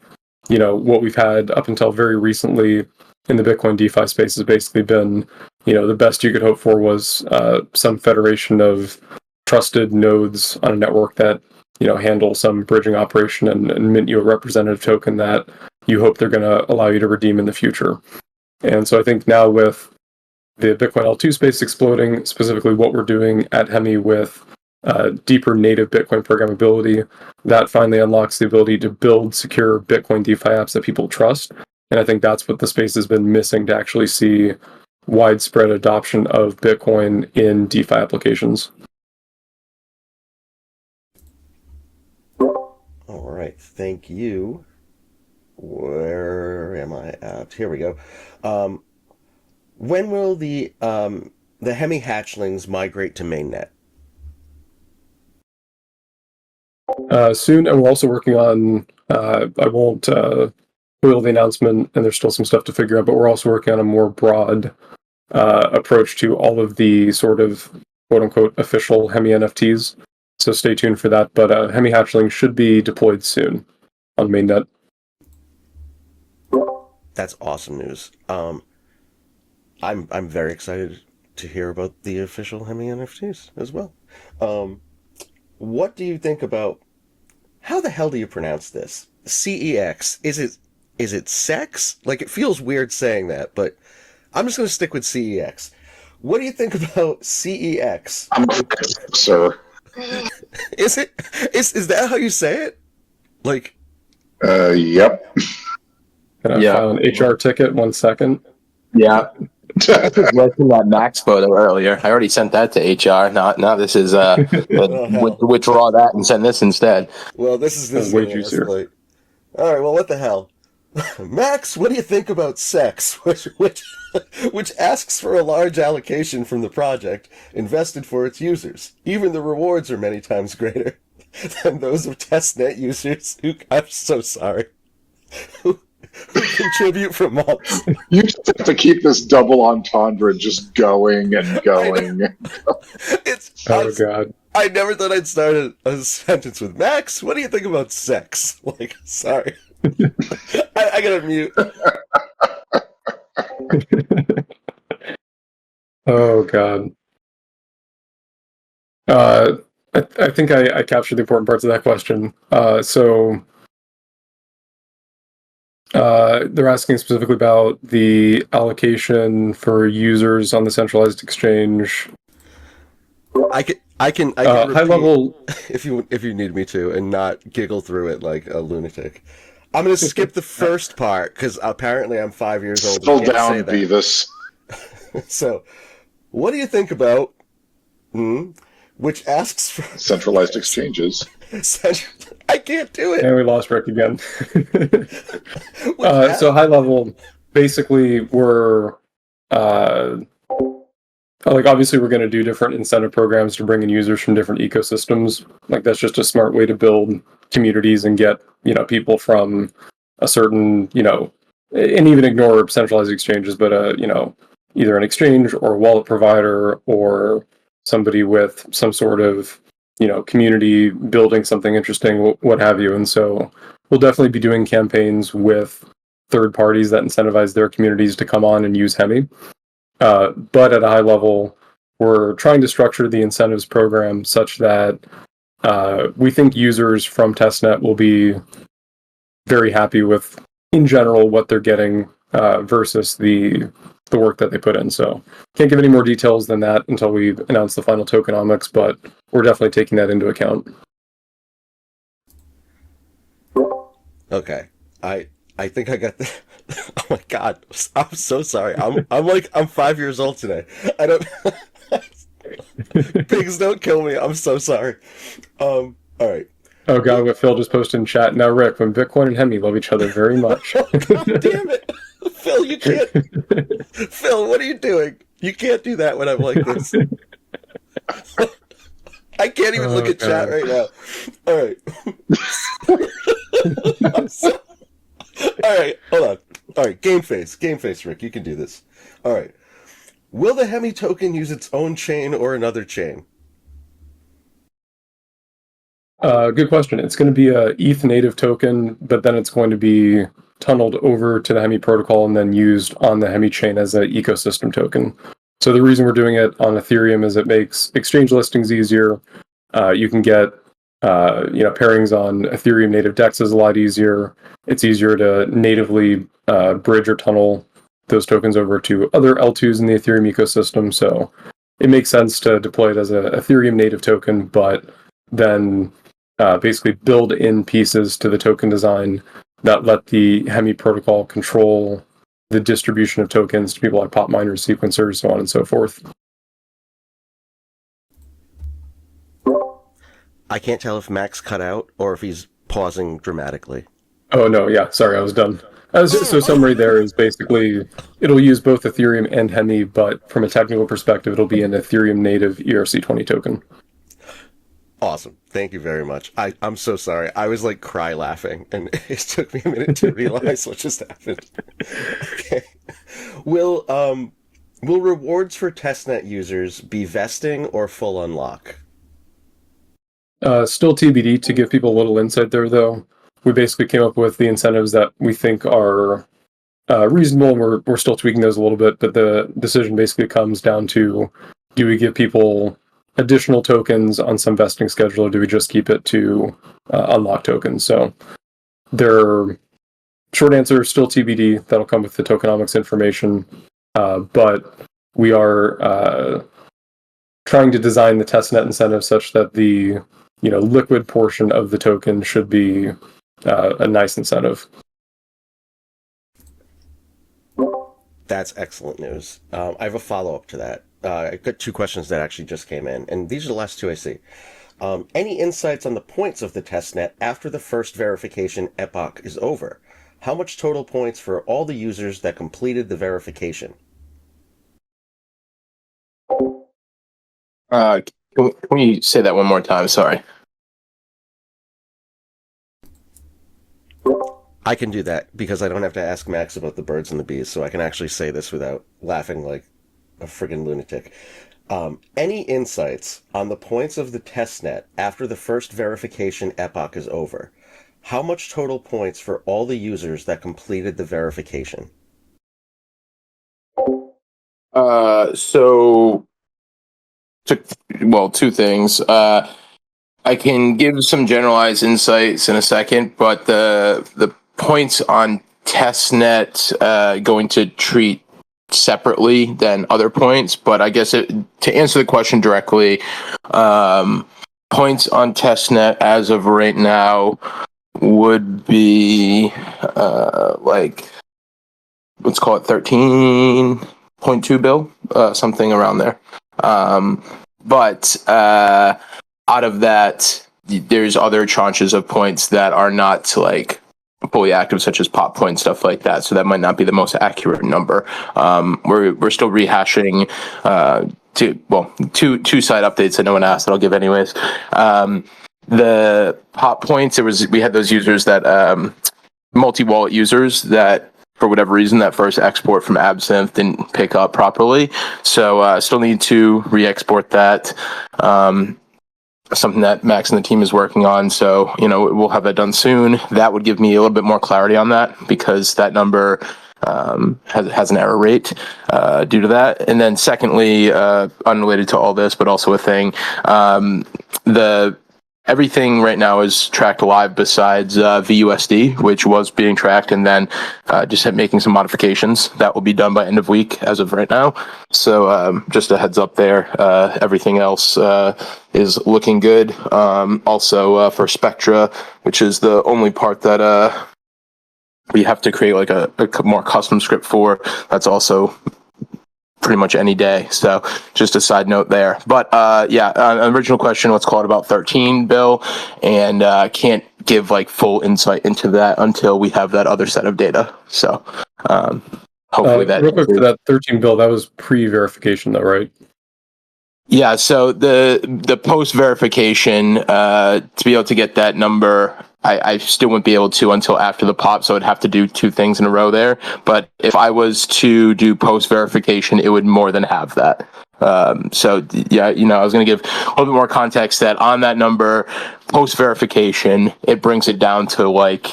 what we've had up until very recently in the Bitcoin DeFi space has basically been, the best you could hope for was some federation of trusted nodes on a network that handle some bridging operation and mint you a representative token that you hope they're going to allow you to redeem in the future. And so I think now with the Bitcoin L2 space exploding, specifically what we're doing at Hemi with deeper native Bitcoin programmability, that finally unlocks the ability to build secure Bitcoin DeFi apps that people trust. And I think that's what the space has been missing to actually see widespread adoption of Bitcoin in DeFi applications. All right, thank you. Where am I at? Here we go. When will the Hemi hatchlings migrate to mainnet? Soon, and we're also working on, I won't spoil the announcement, and there's still some stuff to figure out, but we're also working on a more broad approach to all of the sort of quote-unquote official Hemi NFTs. So stay tuned for that, but Hemi hatchling should be deployed soon on mainnet. That's awesome news. I'm very excited to hear about the official Hemi NFTs as well. What do you think about, how the hell do you pronounce this? CEX. Is it sex? Like, it feels weird saying that, but I'm just going to stick with CEX. What do you think about CEX? I'm sir. Is that how you say it? Like, Yep. Can I Yeah. file an HR ticket? 1 second. Yeah. I was watching that Max photo earlier. I already sent that to HR. Now this is hell. withdraw that and send this instead. Well, this is way gonna juicier. escalate. All right, well, what the hell? Max, what do you think about sex, which asks for a large allocation from the project invested for its users? Even the rewards are many times greater than those of testnet users who, I'm so sorry, who contribute for months. You just have to keep this double entendre just going and going. God. I never thought I'd start a sentence with, Max, what do you think about sex? Like, sorry. I gotta mute. Oh God. I think I captured the important parts of that question. They're asking specifically about the allocation for users on the centralized exchange. I can High repeat level. if you need me to and not giggle through it like a lunatic. I'm going to skip the first part because apparently I'm 5 years old. Settle And can't say down, that. Beavis. So, what do you think about which asks for Centralized exchanges. I can't do it. And we lost Rick again. Which So high level, basically, we're like obviously we're going to do different incentive programs to bring in users from different ecosystems. Like that's just a smart way to build communities and get people from a certain and even ignore centralized exchanges, but either an exchange or a wallet provider or somebody with some sort of community building something interesting, what have you. And so we'll definitely be doing campaigns with third parties that incentivize their communities to come on and use Hemi. But at a high level, we're trying to structure the incentives program such that we think users from testnet will be very happy with, in general, what they're getting versus the work that they put in. So can't give any more details than that until we announce the final tokenomics, but we're definitely taking that into account. Okay. I think I got the. Oh my god! I'm so sorry. I'm 5 years old today. I don't. Pigs don't kill me. I'm so sorry. All right. Oh god, what Phil just posted in chat. Now, Rick, when Bitcoin and Hemi love each other very much. God damn it, Phil! You can't. Phil, what are you doing? You can't do that when I'm like this. I can't even look at chat right now. All right. All right, hold on. All right, game face, Rick. You can do this. All right. Will the Hemi token use its own chain or another chain? Good question. It's going to be a ETH native token, but then it's going to be tunneled over to the Hemi protocol and then used on the Hemi chain as an ecosystem token. So the reason we're doing it on Ethereum is it makes exchange listings easier. You can get pairings on Ethereum native dexes a lot easier. It's easier to natively bridge or tunnel those tokens over to other L2s in the Ethereum ecosystem. So it makes sense to deploy it as an Ethereum native token, but then basically build in pieces to the token design that let the Hemi protocol control the distribution of tokens to people like pop miners, sequencers, so on and so forth. I can't tell if Max cut out or if he's pausing dramatically. Oh, no, yeah, sorry, I was done. So summary there is basically it'll use both Ethereum and Hemi, but from a technical perspective, it'll be an Ethereum native ERC20 token. Awesome. Thank you very much. I'm so sorry. I was like cry laughing, and it took me a minute to realize what just happened. Okay. Will rewards for testnet users be vesting or full unlock? Still TBD. To give people a little insight there, though, we basically came up with the incentives that we think are reasonable, and we're still tweaking those a little bit, but the decision basically comes down to, do we give people additional tokens on some vesting schedule, or do we just keep it to unlock tokens? So their short answer is still TBD. That'll come with the tokenomics information, but we are trying to design the testnet incentive such that the liquid portion of the token should be a nice incentive. That's excellent news. I have a follow-up to that. I've got two questions that actually just came in, and these are the last two I see. Any insights on the points of the testnet after the first verification epoch is over? How much total points for all the users that completed the verification? Can you say that one more time? Sorry. I can do that because I don't have to ask Max about the birds and the bees, so I can actually say this without laughing like a friggin' lunatic. Any insights on the points of the testnet after the first verification epoch is over? How much total points for all the users that completed the verification? Two things. I can give some generalized insights in a second, but the points on testnet going to treat separately than other points. But I guess to answer the question directly, points on testnet as of right now would be like, let's call it 13.2 bill, something around there. But out of that, there's other tranches of points that are not like fully active, such as pop points, stuff like that. So that might not be the most accurate number. We're still rehashing two side updates that no one asked that I'll give anyways. The pop points, we had those users that multi-wallet users that for whatever reason that first export from Absinthe didn't pick up properly. So still need to re-export that. Something that Max and the team is working on. So, we'll have that done soon. That would give me a little bit more clarity on that because that number has an error rate due to that. And then secondly, unrelated to all this, but also a thing, everything right now is tracked live besides VUSD, which was being tracked, and then just making some modifications. That will be done by end of week as of right now. So just a heads up there. Everything else is looking good. Also for Spectra, which is the only part that we have to create like a more custom script for. That's also pretty much any day. So just a side note there. But original question, let's call it about 13 bill, and can't give like full insight into that until we have that other set of data. So hopefully that real quick for that 13 bill, that was pre-verification though, right? Yeah, so the post verification to be able to get that number, I still wouldn't be able to until after the pop, so I'd have to do two things in a row there. But if I was to do post verification, it would more than have that. So yeah, I was going to give a little bit more context that on that number post verification, it brings it down to like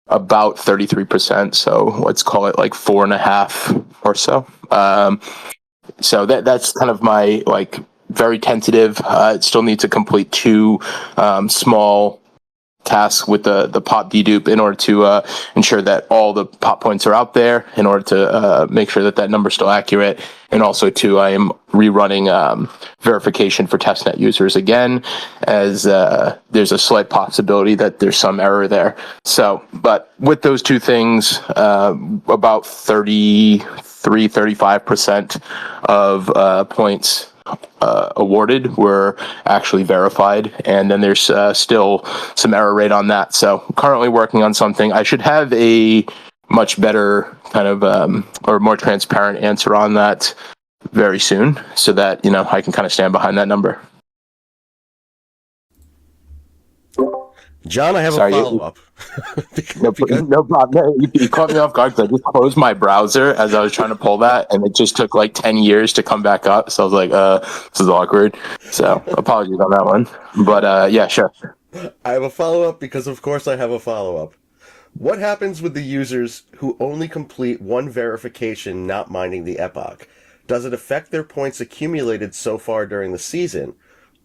about 33%. So let's call it like 4.5 or so. So that's kind of my like very tentative. It still needs to complete two small tasks with the pop dedupe in order to ensure that all the pop points are out there, in order to make sure that number is still accurate, and also I am rerunning verification for testnet users again, as there's a slight possibility that there's some error there. So, but with those two things, about 35% of points awarded were actually verified, and then there's still some error rate on that. So currently working on something. I should have a much better kind of or more transparent answer on that very soon, so that I can kind of stand behind that number. John, I have a follow-up. No problem. You caught me off guard because I just closed my browser as I was trying to pull that, and it just took like 10 years to come back up. So I was like, this is awkward. So apologies on that one. But yeah, sure. I have a follow-up because, of course, I have a follow-up. What happens with the users who only complete one verification not minding the epoch? Does it affect their points accumulated so far during the season?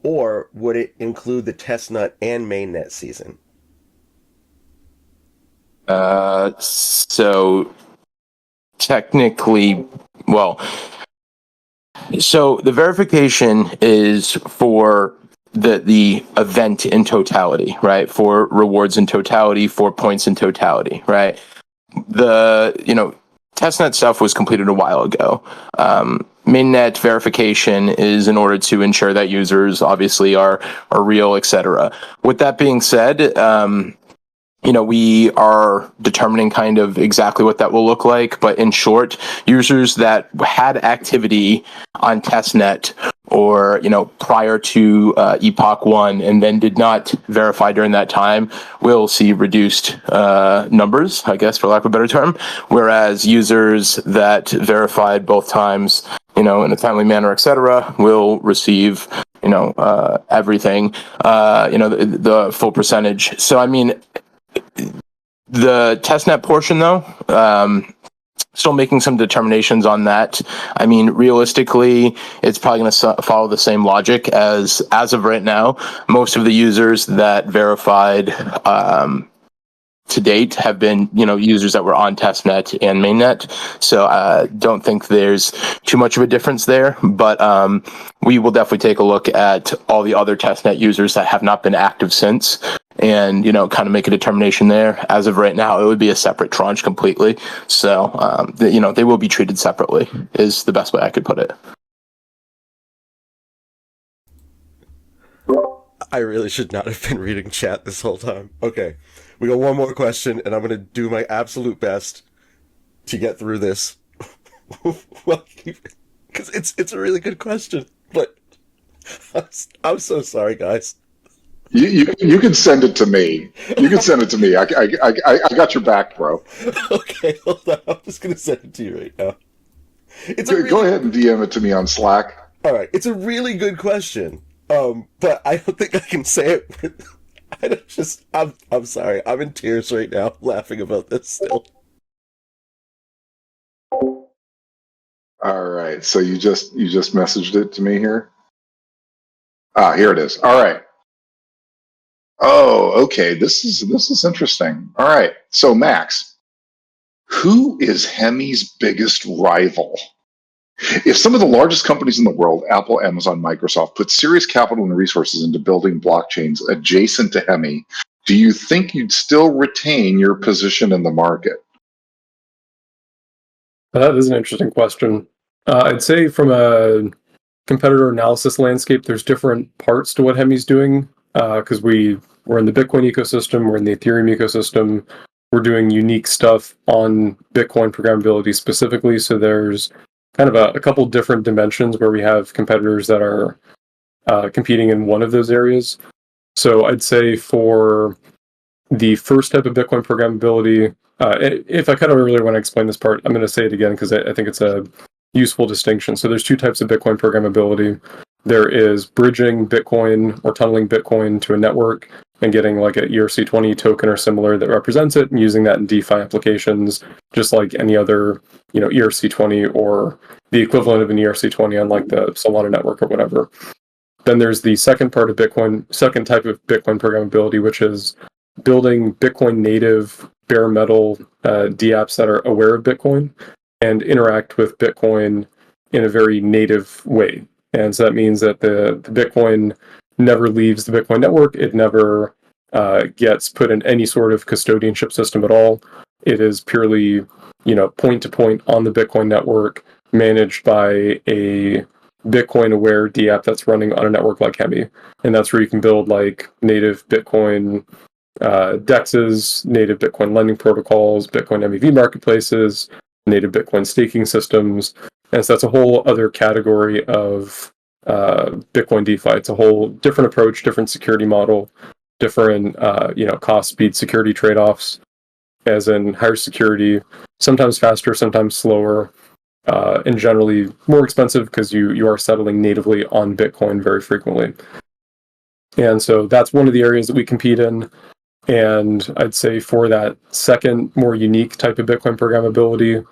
Or would it include the testnet and mainnet season? So technically, so the verification is for the event in totality, right? For rewards in totality, for points in totality, right? The testnet stuff was completed a while ago. Mainnet verification is in order to ensure that users obviously are real, etc. With that being said, we are determining kind of exactly what that will look like. But in short, users that had activity on testnet or prior to Epoch 1 and then did not verify during that time will see reduced numbers, I guess, for lack of a better term. Whereas users that verified both times, in a timely manner, etc., will receive everything, the full percentage. So I mean, the testnet portion though, still making some determinations on that. I mean, realistically, it's probably going to follow the same logic as of right now. Most of the users that verified to date have been, users that were on testnet and mainnet. So I don't think there's too much of a difference there, but we will definitely take a look at all the other testnet users that have not been active since, and, kind of make a determination there. As of right now, it would be a separate tranche completely. So, they will be treated separately is the best way I could put it. I really should not have been reading chat this whole time. Okay, we got one more question, and I'm going to do my absolute best to get through this. Well, because it's a really good question, but I'm so sorry, guys. You can send it to me. You can send it to me. I got your back, bro. Okay, hold on. I'm just going to send it to you right now. Go ahead and DM it to me on Slack. All right, it's a really good question. But I don't think I can say it. I'm sorry. I'm in tears right now, laughing about this still. All right. So you just messaged it to me here. Here it is. All right. Oh, okay. This is interesting. All right. So Max, who is Hemi's biggest rival? If some of the largest companies in the world, Apple, Amazon, Microsoft, put serious capital and resources into building blockchains adjacent to Hemi, do you think you'd still retain your position in the market? That is an interesting question. I'd say from a competitor analysis landscape, there's different parts to what Hemi's doing, because we're in the Bitcoin ecosystem, we're in the Ethereum ecosystem, we're doing unique stuff on Bitcoin programmability specifically, so there's kind of a couple different dimensions where we have competitors that are competing in one of those areas. So I'd say for the first type of Bitcoin programmability, if I cut out earlier when I explained this part, I'm going to say it again because I think it's a useful distinction. So there's two types of Bitcoin programmability. There is bridging Bitcoin or tunneling Bitcoin to a network and getting like an ERC20 token or similar that represents it, and using that in DeFi applications, just like any other, ERC20 or the equivalent of an ERC20 on like the Solana network or whatever. Then there's the second type of Bitcoin programmability, which is building Bitcoin native bare metal dApps that are aware of Bitcoin and interact with Bitcoin in a very native way. And so that means that the Bitcoin never leaves the Bitcoin network. It never gets put in any sort of custodianship system at all. It is purely, point to point on the Bitcoin network, managed by a Bitcoin aware dApp that's running on a network like Hemi. And that's where you can build like native Bitcoin DEXs, native Bitcoin lending protocols, Bitcoin MEV marketplaces, native Bitcoin staking systems. And so that's a whole other category of Bitcoin DeFi. It's a whole different approach, different security model, different cost, speed, security trade-offs, as in higher security, sometimes faster, sometimes slower, and generally more expensive because you are settling natively on Bitcoin very frequently. And so that's one of the areas that we compete in. And I'd say for that second, more unique type of Bitcoin programmability,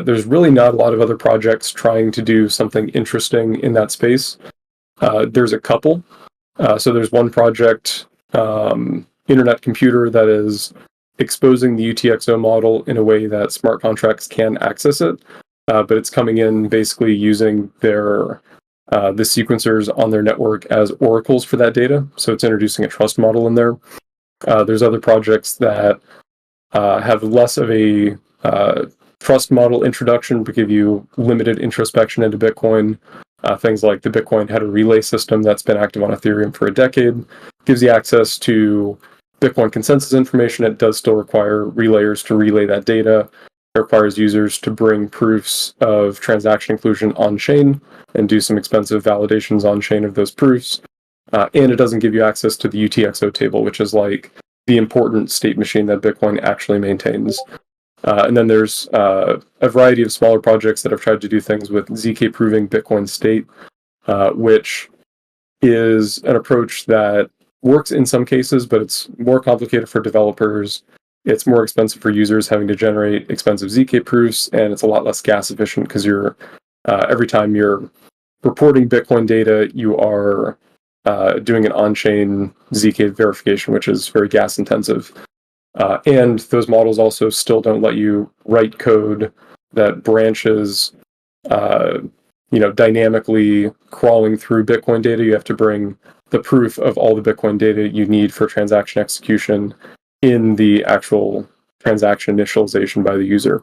there's really not a lot of other projects trying to do something interesting in that space. There's a couple. So there's one project, Internet Computer, that is exposing the UTXO model in a way that smart contracts can access it. But it's coming in basically using the sequencers on their network as oracles for that data. So it's introducing a trust model in there. There's other projects that have less of a trust model introduction, but give you limited introspection into Bitcoin. Things like the Bitcoin header relay system that's been active on Ethereum for a decade gives you access to Bitcoin consensus information. It does still require relayers to relay that data. It requires users to bring proofs of transaction inclusion on-chain and do some expensive validations on-chain of those proofs. And it doesn't give you access to the UTXO table, which is like the important state machine that Bitcoin actually maintains. And then there's a variety of smaller projects that have tried to do things with ZK proving Bitcoin state, which is an approach that works in some cases, but it's more complicated for developers. it's more expensive for users having to generate expensive ZK proofs, and it's a lot less gas efficient because you're every time you're reporting Bitcoin data, you are doing an on-chain ZK verification, which is very gas intensive. And those models also still don't let you write code that branches, dynamically crawling through Bitcoin data. You have to bring the proof of all the Bitcoin data you need for transaction execution in the actual transaction initialization by the user.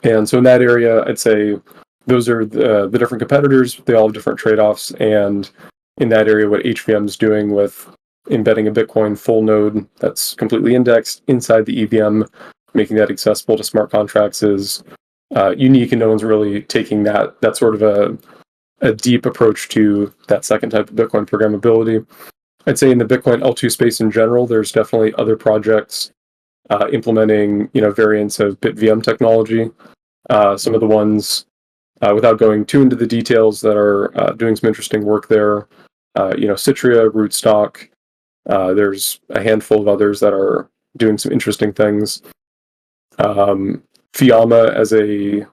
And so in that area, I'd say those are the different competitors. They all have different trade-offs. And in that area, what HVM is doing with embedding a Bitcoin full node that's completely indexed inside the EVM, making that accessible to smart contracts is unique, and no one's really taking that sort of a deep approach to that second type of Bitcoin programmability. I'd say in the Bitcoin L2 space in general, there's definitely other projects implementing variants of BitVM technology. Some of the ones, without going too into the details, that are doing some interesting work there, Citria, Rootstock. There's a handful of others that are doing some interesting things. Fiamma as a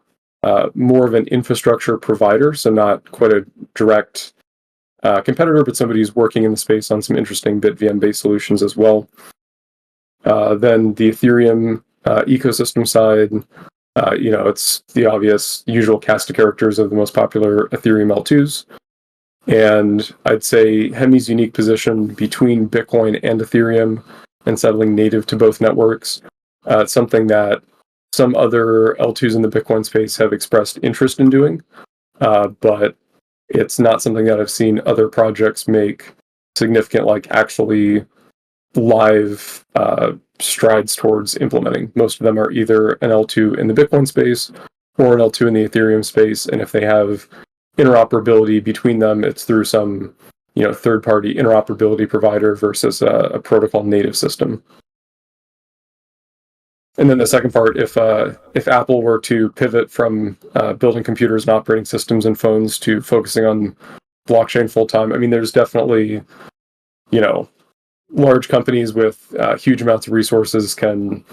more of an infrastructure provider, so not quite a direct competitor, but somebody who's working in the space on some interesting BitVM-based solutions as well. Then the Ethereum ecosystem side, it's the obvious usual cast of characters of the most popular Ethereum L2s. And I'd say Hemi's unique position between Bitcoin and Ethereum and settling native to both networks, it's something that some other L2s in the Bitcoin space have expressed interest in doing, but it's not something that I've seen other projects make significant, actually live strides towards implementing. Most of them are either an L2 in the Bitcoin space or an L2 in the Ethereum space, and if they have interoperability between them, it's through some third-party interoperability provider versus a protocol native system. And then the second part, if Apple were to pivot from building computers and operating systems and phones to focusing on blockchain full-time, there's definitely, large companies with huge amounts of resources can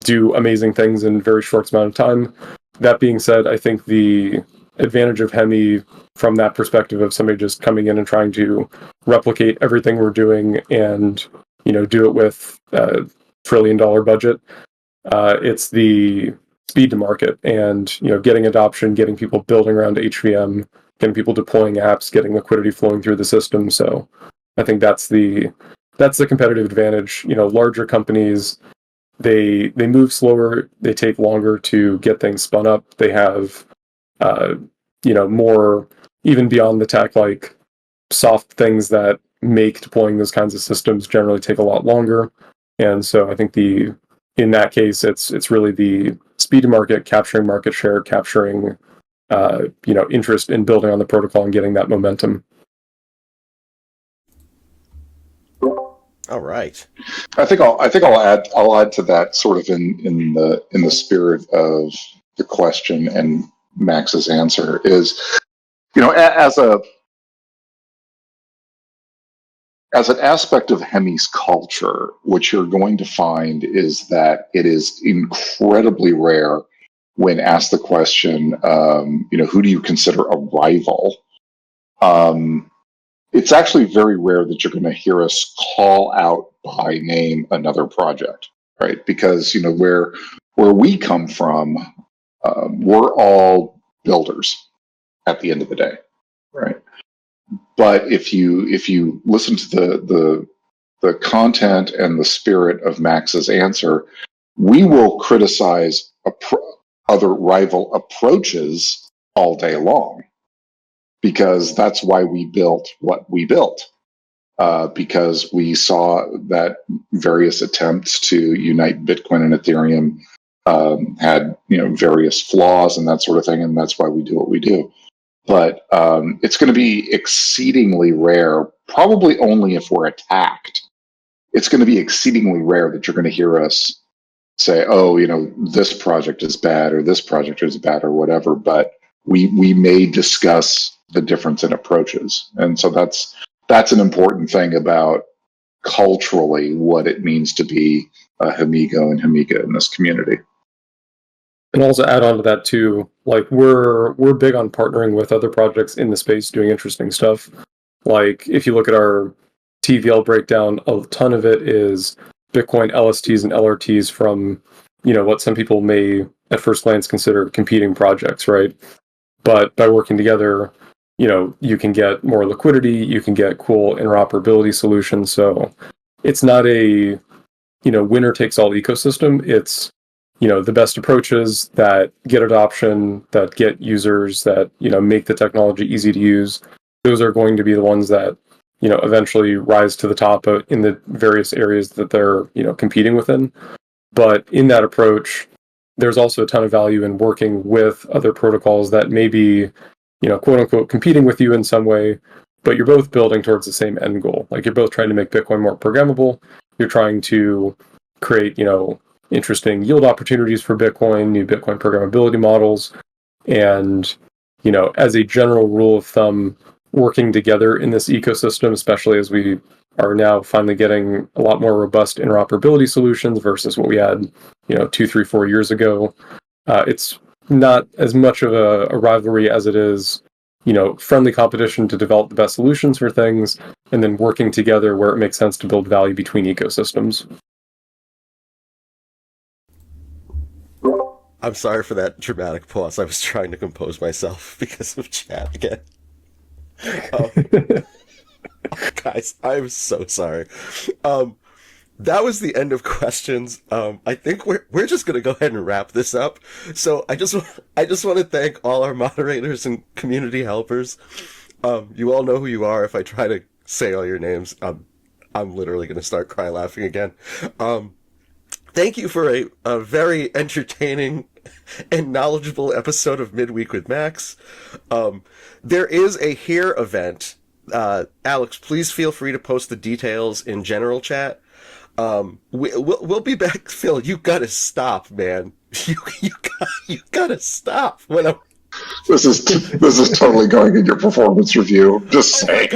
do amazing things in a very short amount of time. That being said, I think the advantage of Hemi from that perspective of somebody just coming in and trying to replicate everything we're doing and, do it with a $1 trillion budget, it's the speed to market and, getting adoption, getting people building around HVM, getting people deploying apps, getting liquidity flowing through the system. So I think that's the competitive advantage. Larger companies, they move slower, they take longer to get things spun up. They have more, even beyond the tech, soft things that make deploying those kinds of systems generally take a lot longer. And so I think in that case, it's really the speed to market, capturing market share, capturing interest in building on the protocol and getting that momentum. All right. I think I'll add to that, sort of in the spirit of the question and Max's answer is, as an aspect of Hemi's culture, what you're going to find is that it is incredibly rare when asked the question, who do you consider a rival? It's actually very rare that you're going to hear us call out by name another project, right? Because where we come from, we're all builders at the end of the day, right? But if you listen to the content and the spirit of Max's answer, we will criticize other rival approaches all day long, because that's why we built what we built. Because we saw that various attempts to unite Bitcoin and Ethereum had various flaws and that sort of thing, and that's why we do what we do. But it's going to be exceedingly rare, probably only if we're attacked. It's going to be exceedingly rare that you're going to hear us say, oh, this project is bad or this project is bad or whatever, but we may discuss the difference in approaches. And so that's an important thing about culturally what it means to be Hemigo and Hemiga in this community. And also add on to that too, like we're big on partnering with other projects in the space doing interesting stuff. Like if you look at our TVL breakdown, a ton of it is Bitcoin LSTs and LRTs from, what some people may at first glance consider competing projects, right? But by working together, you can get more liquidity, you can get cool interoperability solutions. So it's not a, winner takes all ecosystem. It's, the best approaches that get adoption, that get users, that, make the technology easy to use. Those are going to be the ones that, eventually rise to the top in the various areas that they're, competing within. But in that approach, there's also a ton of value in working with other protocols that may be, quote unquote, competing with you in some way, but you're both building towards the same end goal. Like you're both trying to make Bitcoin more programmable. You're trying to create, interesting yield opportunities for Bitcoin, new Bitcoin programmability models. And, as a general rule of thumb, working together in this ecosystem, especially as we are now finally getting a lot more robust interoperability solutions versus what we had, 2, 3, 4 years ago. It's not as much of a rivalry as it is, friendly competition to develop the best solutions for things, and then working together where it makes sense to build value between ecosystems. I'm sorry for that dramatic pause. I was trying to compose myself because of chat again. Guys, I'm so sorry. That was the end of questions. I think we're just gonna go ahead and wrap this up. So I just want to thank all our moderators and community helpers. You all know who you are. If I try to say all your names, I'm literally gonna start cry laughing again. Thank you for a very entertaining and knowledgeable episode of Midweek with Max. There is a Here event. Alex, please feel free to post the details in general chat. We'll be back. Phil, you gotta stop, man. You gotta stop. This is totally going in your performance review. Just saying.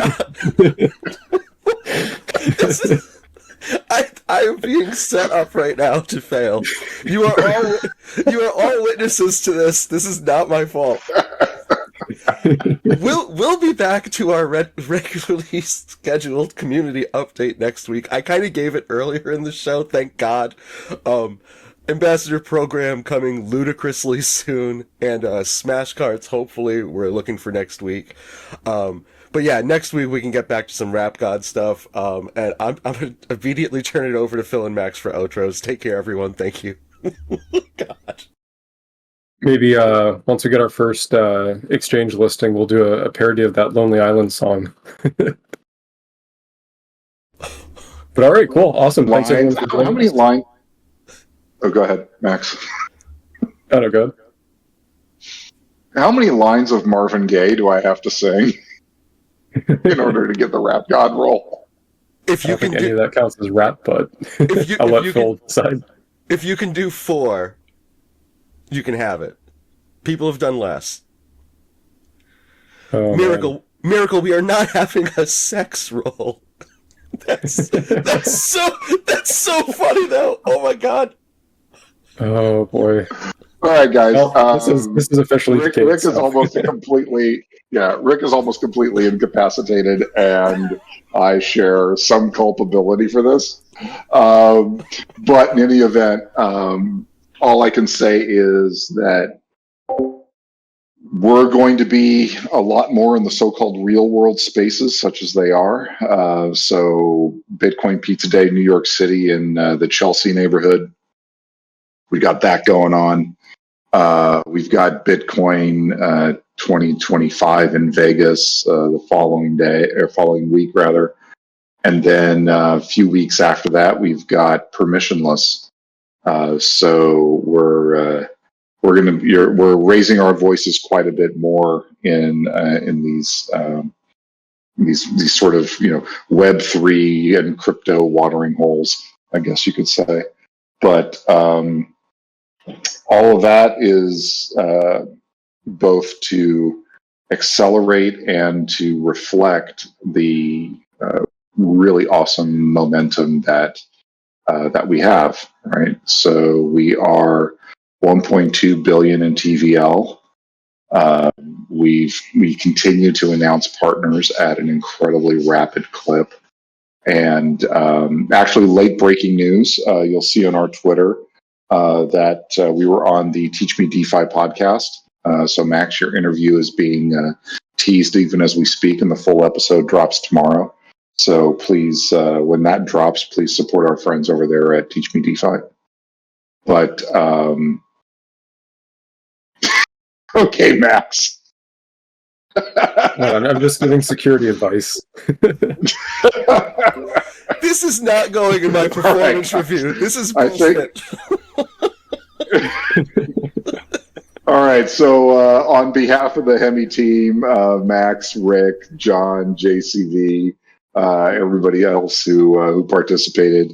I am being set up right now to fail. You are all witnesses to this. This is not my fault. We'll be back to our regularly scheduled community update next week. I kind of gave it earlier in the show, thank God. Ambassador program coming ludicrously soon, and Smash Cards hopefully we're looking for next week. But yeah, next week we can get back to some Rap God stuff. And I'm gonna immediately turn it over to Phil and Max for outros. Take care, everyone. Thank you. God. Maybe once we get our first exchange listing, we'll do a parody of that Lonely Island song. But all right, cool, awesome. Thanks everyone for joining. How many lines? Oh, go ahead, Max. Oh, no, go ahead. How many lines of Marvin Gaye do I have to sing in order to get the Rap God role? If you I don't think any of that counts as rap, but I'll let Phil decide. If you can do 4, you can have it. People have done less. Oh, Miracle, we are not having a sex roll. That's so funny though. Oh my God. Oh boy. All right, guys. Well, this is officially Rick the case, is so. almost completely. Yeah, Rick is almost completely incapacitated, and I share some culpability for this. But in any event, all I can say is that we're going to be a lot more in the so-called real-world spaces, such as they are. So, Bitcoin Pizza Day, New York City, in the Chelsea neighborhood. We got that going on. We've got Bitcoin 2025 in Vegas the following week rather, and then a few weeks after that we've got permissionless. So we're raising our voices quite a bit more in these sort of Web3 and crypto watering holes, I guess you could say, but. All of that is both to accelerate and to reflect the really awesome momentum that that we have, right? So we are 1.2 billion in TVL. We continue to announce partners at an incredibly rapid clip. And actually, late breaking news, you'll see on our Twitter that we were on the Teach Me DeFi podcast. So Max, your interview is being teased even as we speak, and the full episode drops tomorrow. So please, when that drops, please support our friends over there at Teach Me DeFi. But okay, Max. I'm just giving security advice. This is not going in my performance review. This is bullshit. All right. So on behalf of the Hemi team, Max, Rick, John, JCV, everybody else who participated,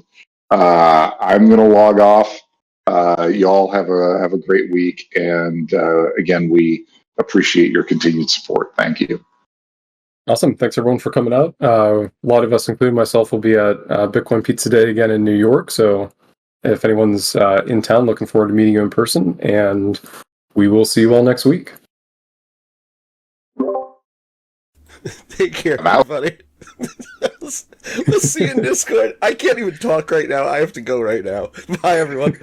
I'm going to log off. Y'all have a great week, and again, we appreciate your continued support. Thank you. Awesome. Thanks everyone for coming out. A lot of us, including myself, will be at Bitcoin Pizza Day again in New York. So if anyone's in town, looking forward to meeting you in person, and we will see you all next week. Take care, everybody. Let's see you in Discord. I can't even talk right now. I have to go right now. Bye, everyone.